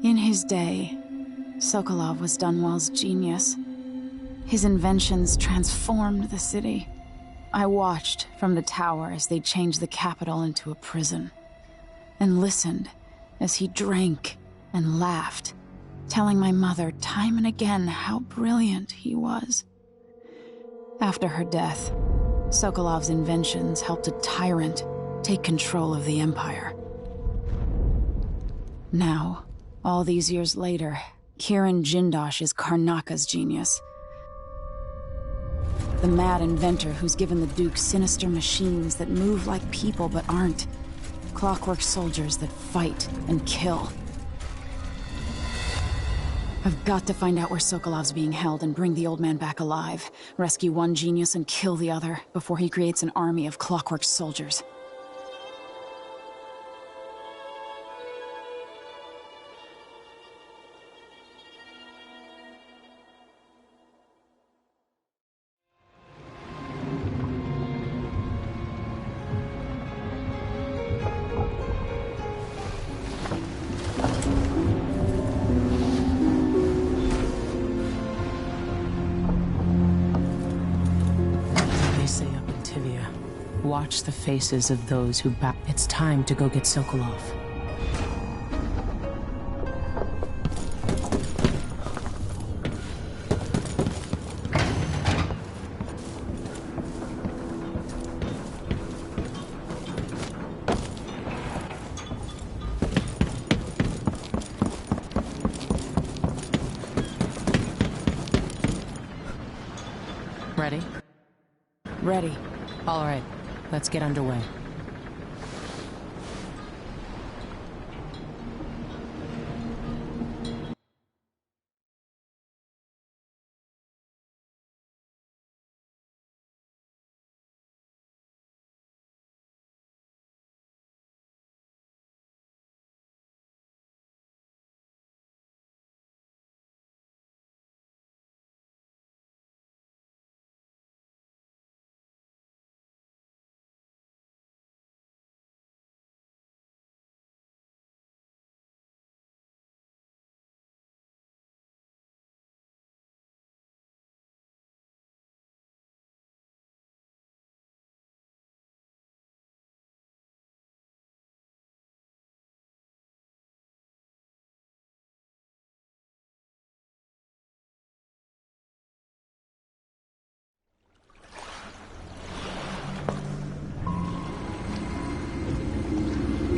In his day, Sokolov was Dunwall's genius. His inventions transformed the city. I watched from the tower as they changed the capital into a prison, and listened as he drank and laughed, telling my mother time and again how brilliant he was. After her death, Sokolov's inventions helped a tyrant take control of the Empire. Now, all these years later, Kieran Jindosh is Karnaka's genius. The mad inventor who's given the Duke sinister machines that move like people but aren't. Clockwork soldiers that fight and kill. I've got to find out where Sokolov's being held and bring the old man back alive. Rescue one genius and kill the other before he creates an army of clockwork soldiers. Watch the faces of those who back. It's time to go get Sokolov. Ready? Ready. All right. Let's get underway.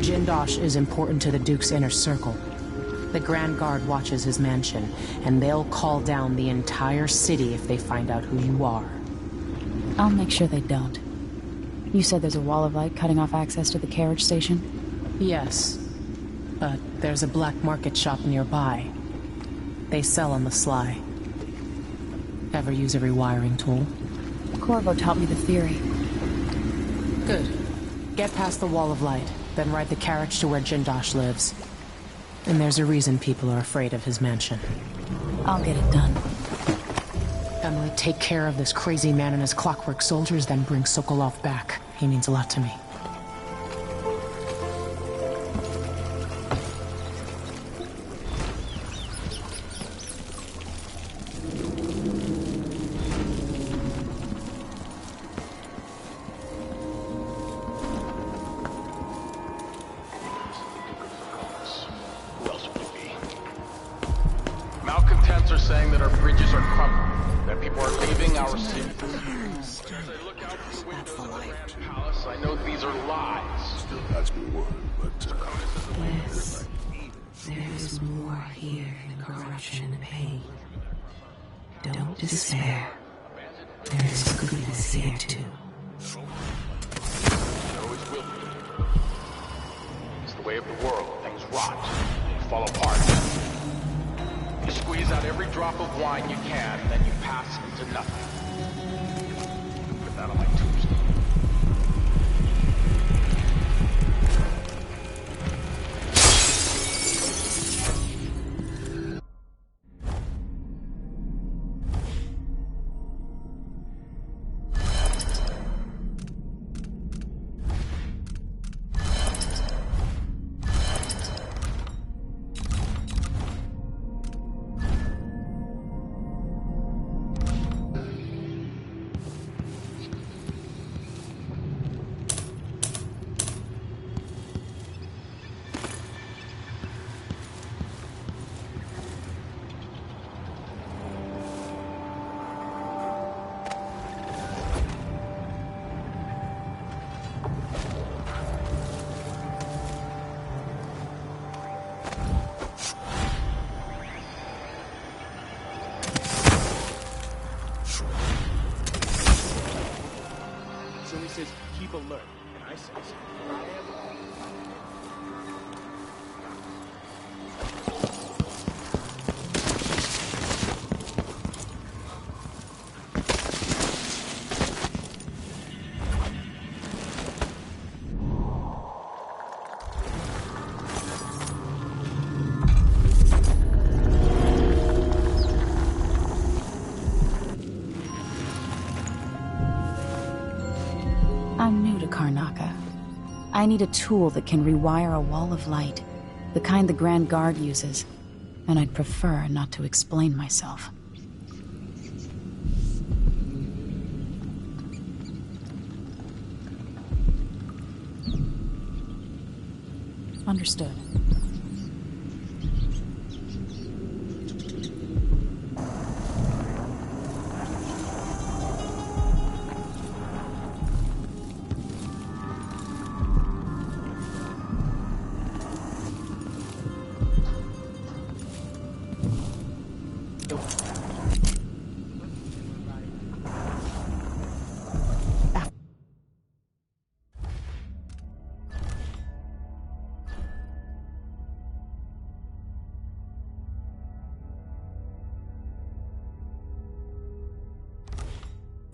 Jindosh is important to the Duke's inner circle. The Grand Guard watches his mansion, and they'll call down the entire city if they find out who you are. I'll make sure they don't. You said there's a wall of light cutting off access to the carriage station? Yes, but there's a black market shop nearby. They sell on the sly. Ever use a rewiring tool? Corvo taught me the theory. Good. Get past the wall of light, then ride the carriage to where Jindosh lives. And there's a reason people are afraid of his mansion. I'll get it done. Emily, take care of this crazy man and his clockwork soldiers, then bring Sokolov back. He means a lot to me. Malcontents are saying that our bridges are crumbling, that people are leaving our city. As I look out the windows of the Grand Palace, I know these are lies. Still has me one, but... Yes. There's more here than corruption and pain. Don't despair. There's goodness here too. There always will be. It's the way of the world. Things rot. They fall apart. You squeeze out every drop of wine you can, and then you pass into nothing. Put that on my tombstone. Somebody says, keep alert, and I say so. I'm new to Karnaca. I need a tool that can rewire a wall of light, the kind the Grand Guard uses, and I'd prefer not to explain myself. Understood.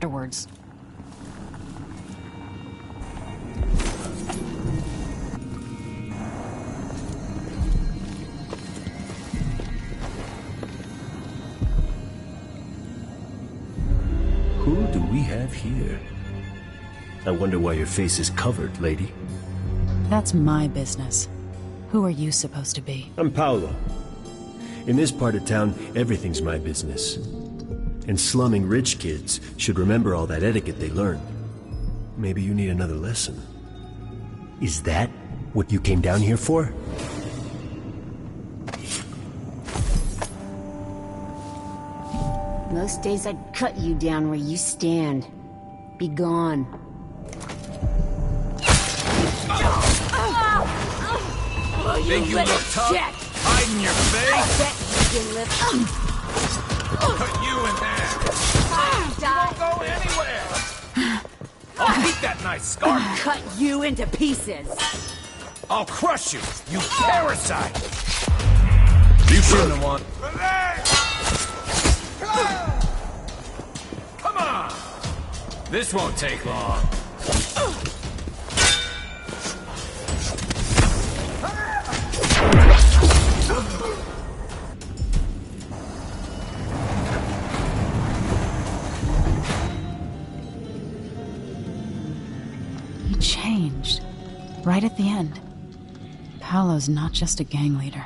Afterwards. Who do we have here? I wonder why your face is covered, lady. That's my business. Who are you supposed to be? I'm Paolo. In this part of town, everything's my business. And slumming rich kids should remember all that etiquette they learned. Maybe you need another lesson. Is that what you came down here for? Most days I'd cut you down where you stand. Be gone. Think you look tough? Hiding your face? Bet you can lift. Put you in there. You won't go anywhere. I'll keep that nice scar. I'll cut you into pieces. I'll crush you, you parasite! You shouldn't have won. Come on! This won't take long. He changed. Right at the end. Paolo's not just a gang leader.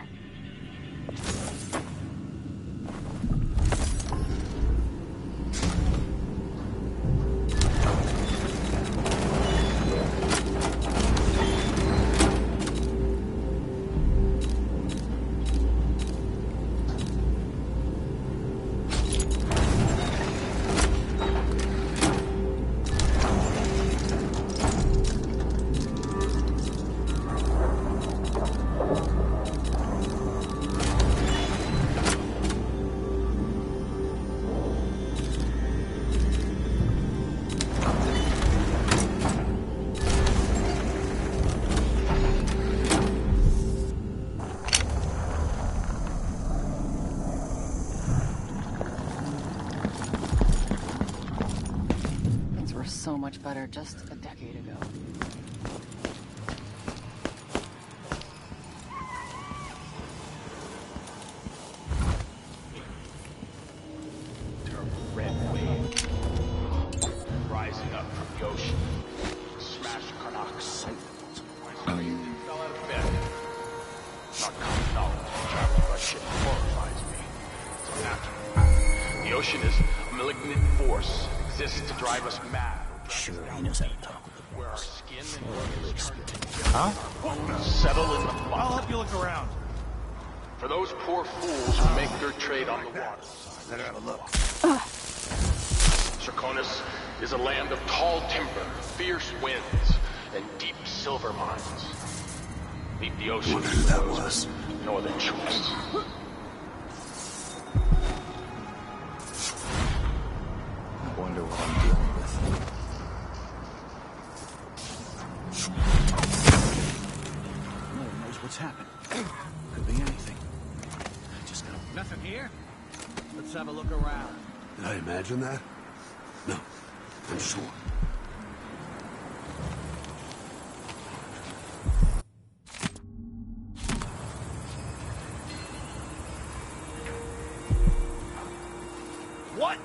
So much better just a decade ago. Red wave rising up from the ocean. Smash Canucks. Are you? Fell out of bed. Not common knowledge. Traveling by ship horrifies me. It's unnatural. The ocean is a malignant force. It exists to drive us mad. Sure, he knows how to talk with the Where our boss. skin and Looks good. huh? Bones settle in the blood. I'll help you look around. For those poor fools who make their trade on the water. Let her have a look. Serconis is a land of tall timber, fierce winds, and deep silver mines. Leave the ocean. Wonder who that was. No other choice. I wonder what I'm dealing with. No one knows what's happened. Could be anything. I just gotta... Nothing here? Let's have a look around. Did I imagine that? No, I'm sure. What?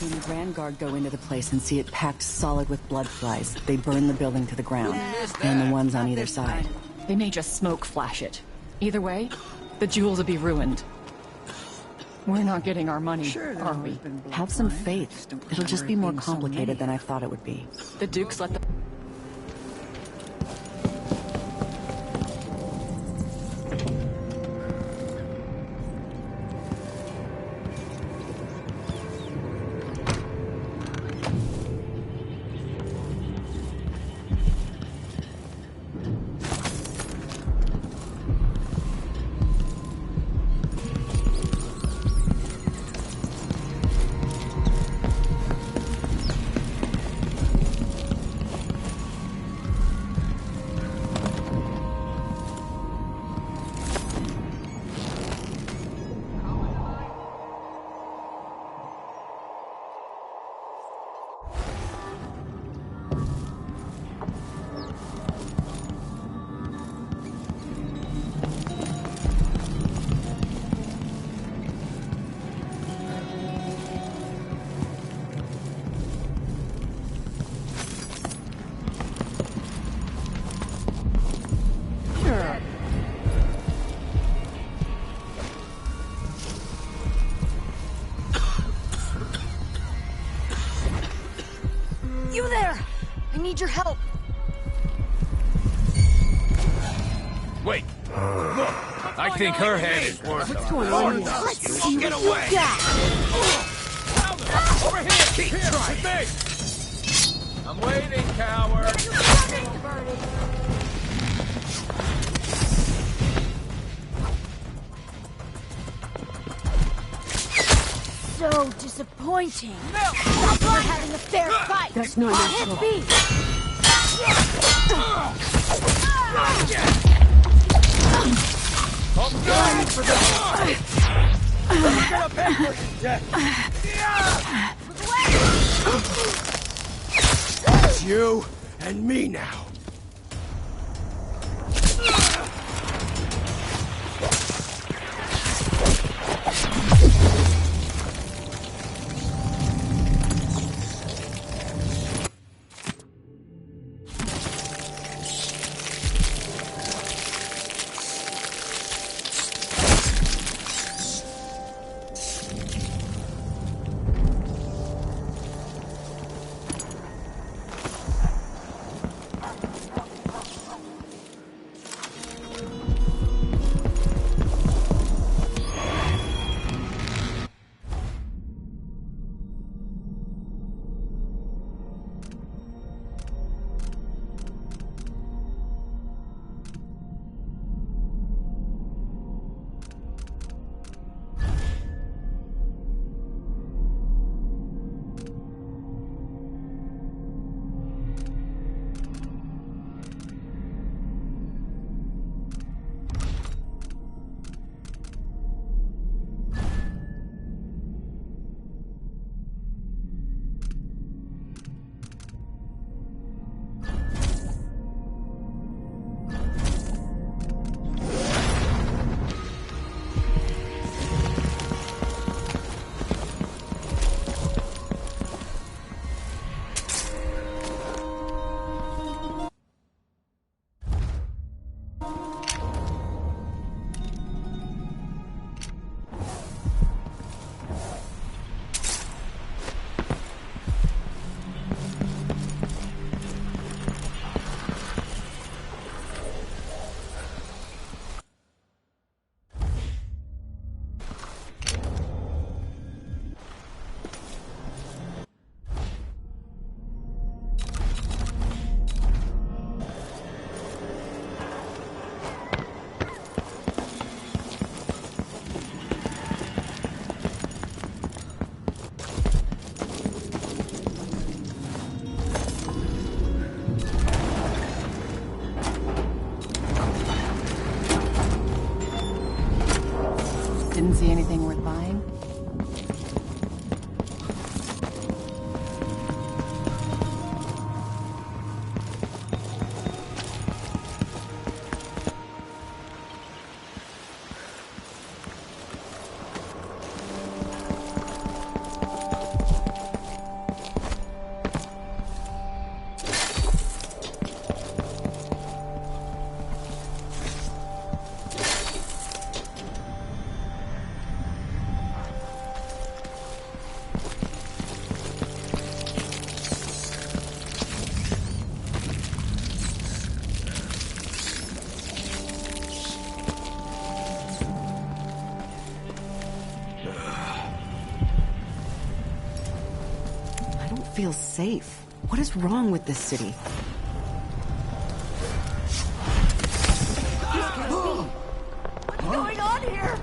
When the Grand Guard go into the place and see it packed solid with blood flies, they burn the building to the ground. And the ones on either side. They may just smoke flash it. Either way, the jewels will be ruined. We're not getting our money, are we? Have some faith. It'll just be more complicated than I thought it would be. The Dukes let the... You there! I need your help. Wait. Look, I think her head is worth it. What's going on here? Let's see Get what you away! got. Over here! Keep trying! Me! I'm waiting, coward! So disappointing. Thought we were having a fair fight. That's not Can't be. I'm going for this! We're gonna pay for his death! It's you and me now. Didn't see anything worth buying? feel safe. What is wrong with this city? What's going on here?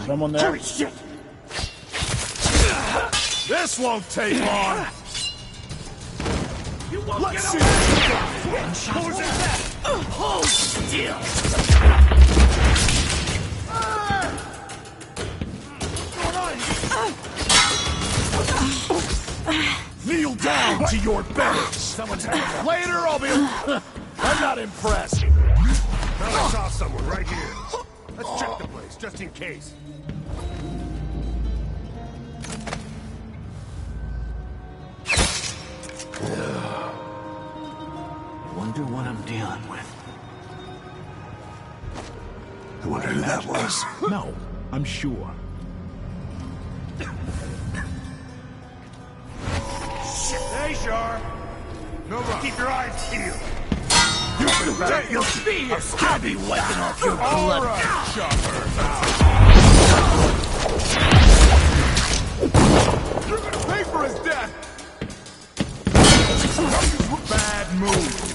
Someone there? Holy shit! This won't take long. You won't Let's see. What was that? Hold still! Kneel down to your base. Later, I'll be. I'm not impressed. Thought I saw someone right here. Let's check the place, just in case. Wonder what I'm dealing with. I wonder who that was. No, I'm sure. Stay sharp. No run. Keep your eyes peeled. You'll be here. I'll be wiping off your blood. All right, Chopper. You're gonna pay for his death. Bad move.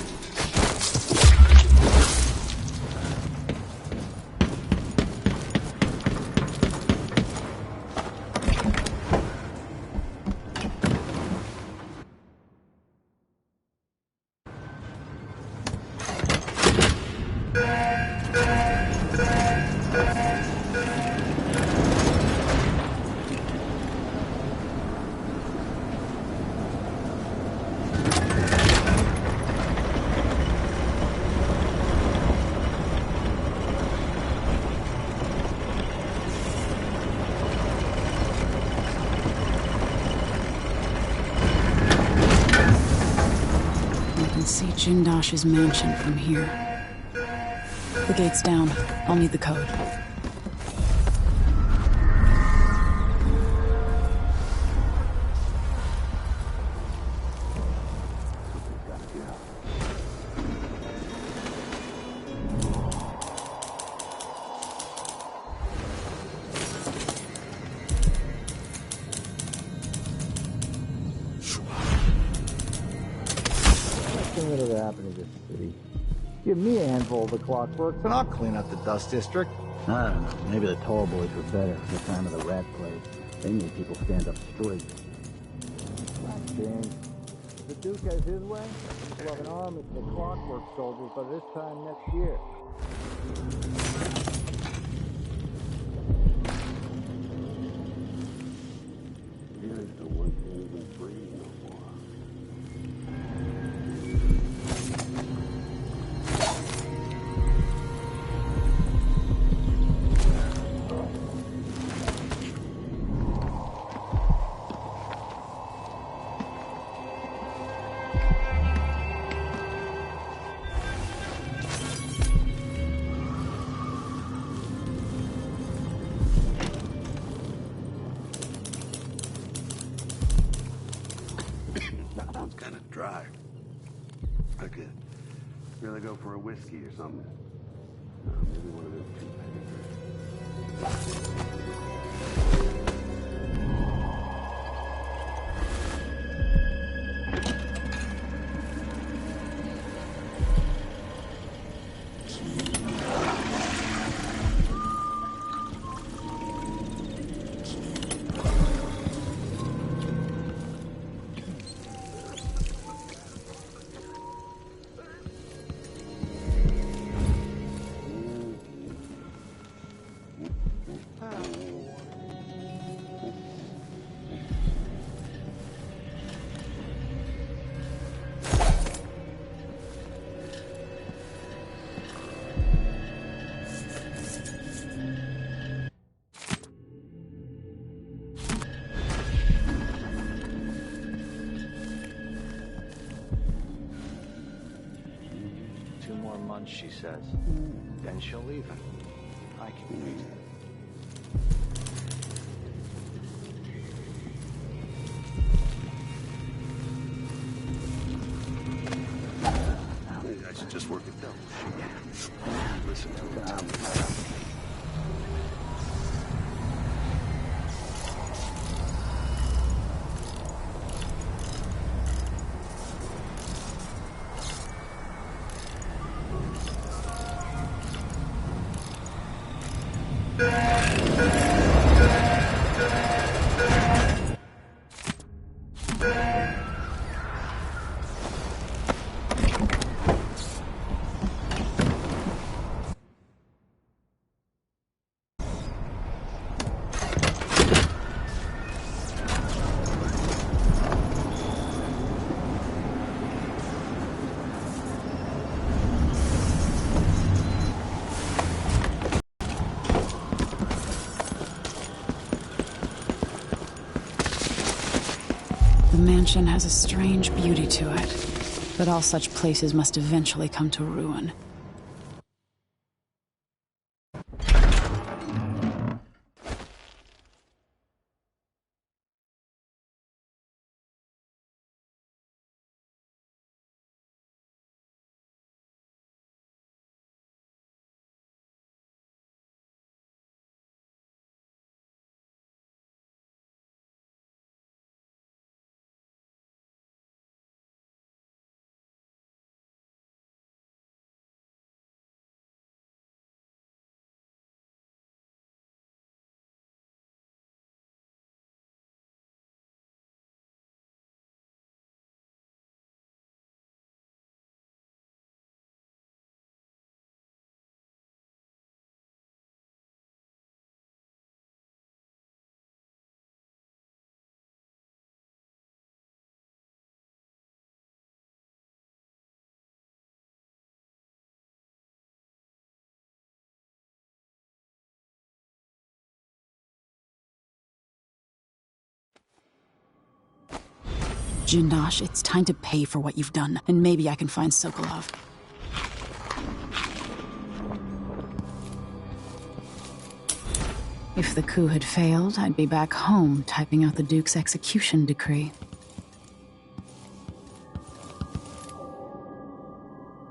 See Jindosh's mansion from here. The gate's down. I'll need the code. Whatever happened to this city? Give me a handful of the clockworks and I'll clean up the dust district. I don't know. Maybe the toll boys were better at the time of the rat plague. They made people stand up straight. James, if the Duke has his way, he'll have an army of the clockwork soldiers by this time next year. Here's the one thing we breathe no more. kind of dry. I could really go for a whiskey or something. Maybe one of those two penny. She says. Then she'll leave him. I can wait. I should just work it down. Listen to him tell me. The mansion has a strange beauty to it, but all such places must eventually come to ruin. Jindosh, it's time to pay for what you've done, and maybe I can find Sokolov. If the coup had failed, I'd be back home typing out the Duke's execution decree.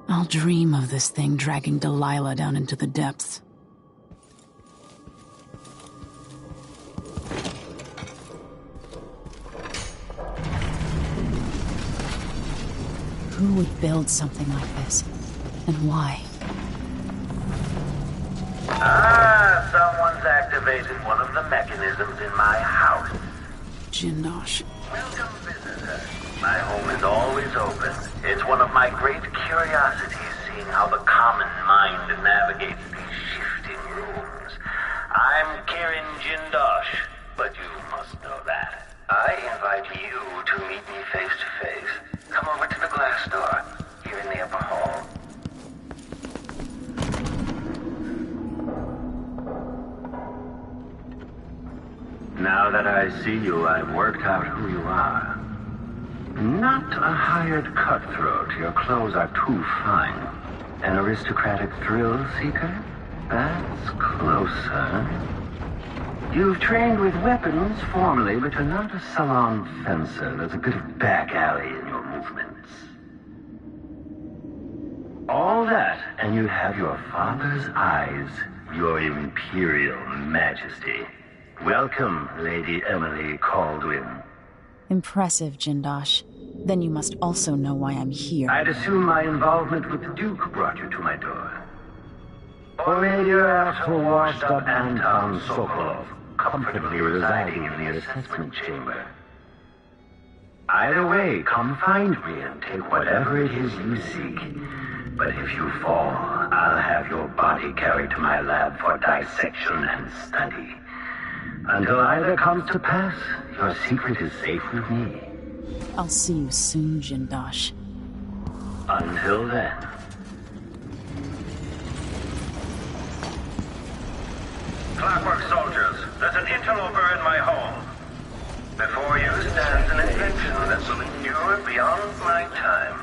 I'll dream of this thing dragging Delilah down into the depths. Who would build something like this? And why? Someone's activated one of the mechanisms in my house. Jindosh. Welcome, visitor. My home is always open. It's one of my great curiosities, seeing how the common mind navigates these shifting rooms. I'm Kirin Jindosh, but you must know that. I invite you to meet me face to face. Come over to the glass door, here in the upper hall. Now that I see you, I've worked out who you are. Not a hired cutthroat. Your clothes are too fine. An aristocratic thrill seeker? That's closer. You've trained with weapons formerly, but you're not a salon fencer. There's a bit of back alley in your movements. All that, and you have your father's eyes, your Imperial Majesty. Welcome, Lady Emily Caldwin. Impressive, Jindosh. Then you must also know why I'm here. I'd assume my involvement with the Duke brought you to my door. Or maybe you're after washed-up Anton Sokolov, comfortably residing in the assessment chamber. Either way, come find me and take whatever it is you seek. But if you fall, I'll have your body carried to my lab for dissection and study. Until either comes to pass, your secret is safe with me. I'll see you soon, Jindosh. Until then. Clockwork soldiers, there's an interloper in my home. Before you stands an invention that will endure beyond my time.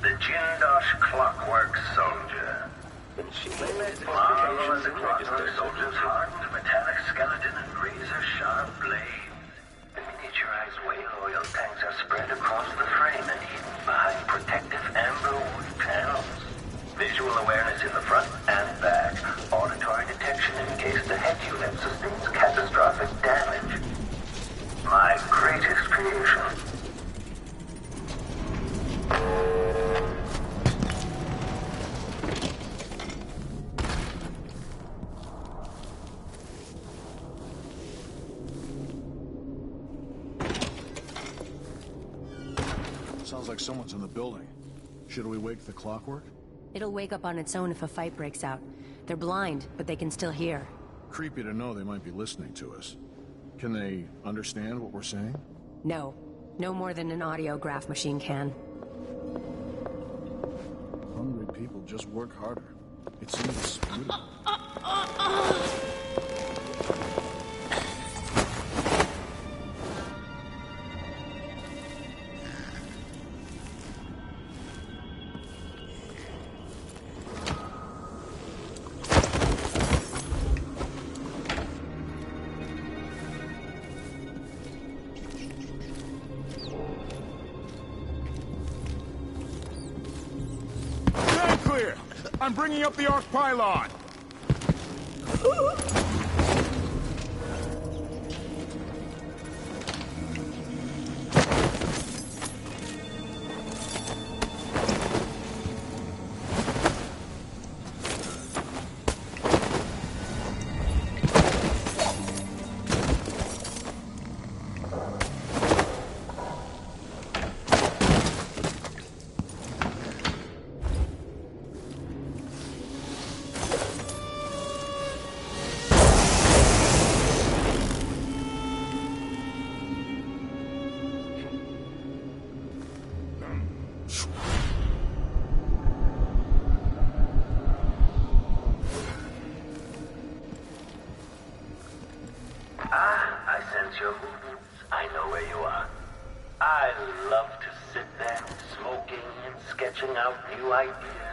The Jindosh Clockwork Soldier. Marvel at the Clockwork Soldier's hardened metallic skeleton and razor-sharp blades. The miniaturized whale oil tanks are spread across the frame and hidden behind protective amber wood panels. Visual awareness in the front and back. Auditory detection in case the head unit sustains catastrophic damage. My greatest creation. Sounds like someone's in the building. Should we wake the Clockwork? It'll wake up on its own if a fight breaks out. They're blind, but they can still hear. Creepy to know they might be listening to us. Can they understand what we're saying? No. No more than an audiograph machine can. Hungry people just work harder. It seems beautiful. I'm bringing up the arc pylon! Your movements. I know where you are. I love to sit there smoking and sketching out new ideas.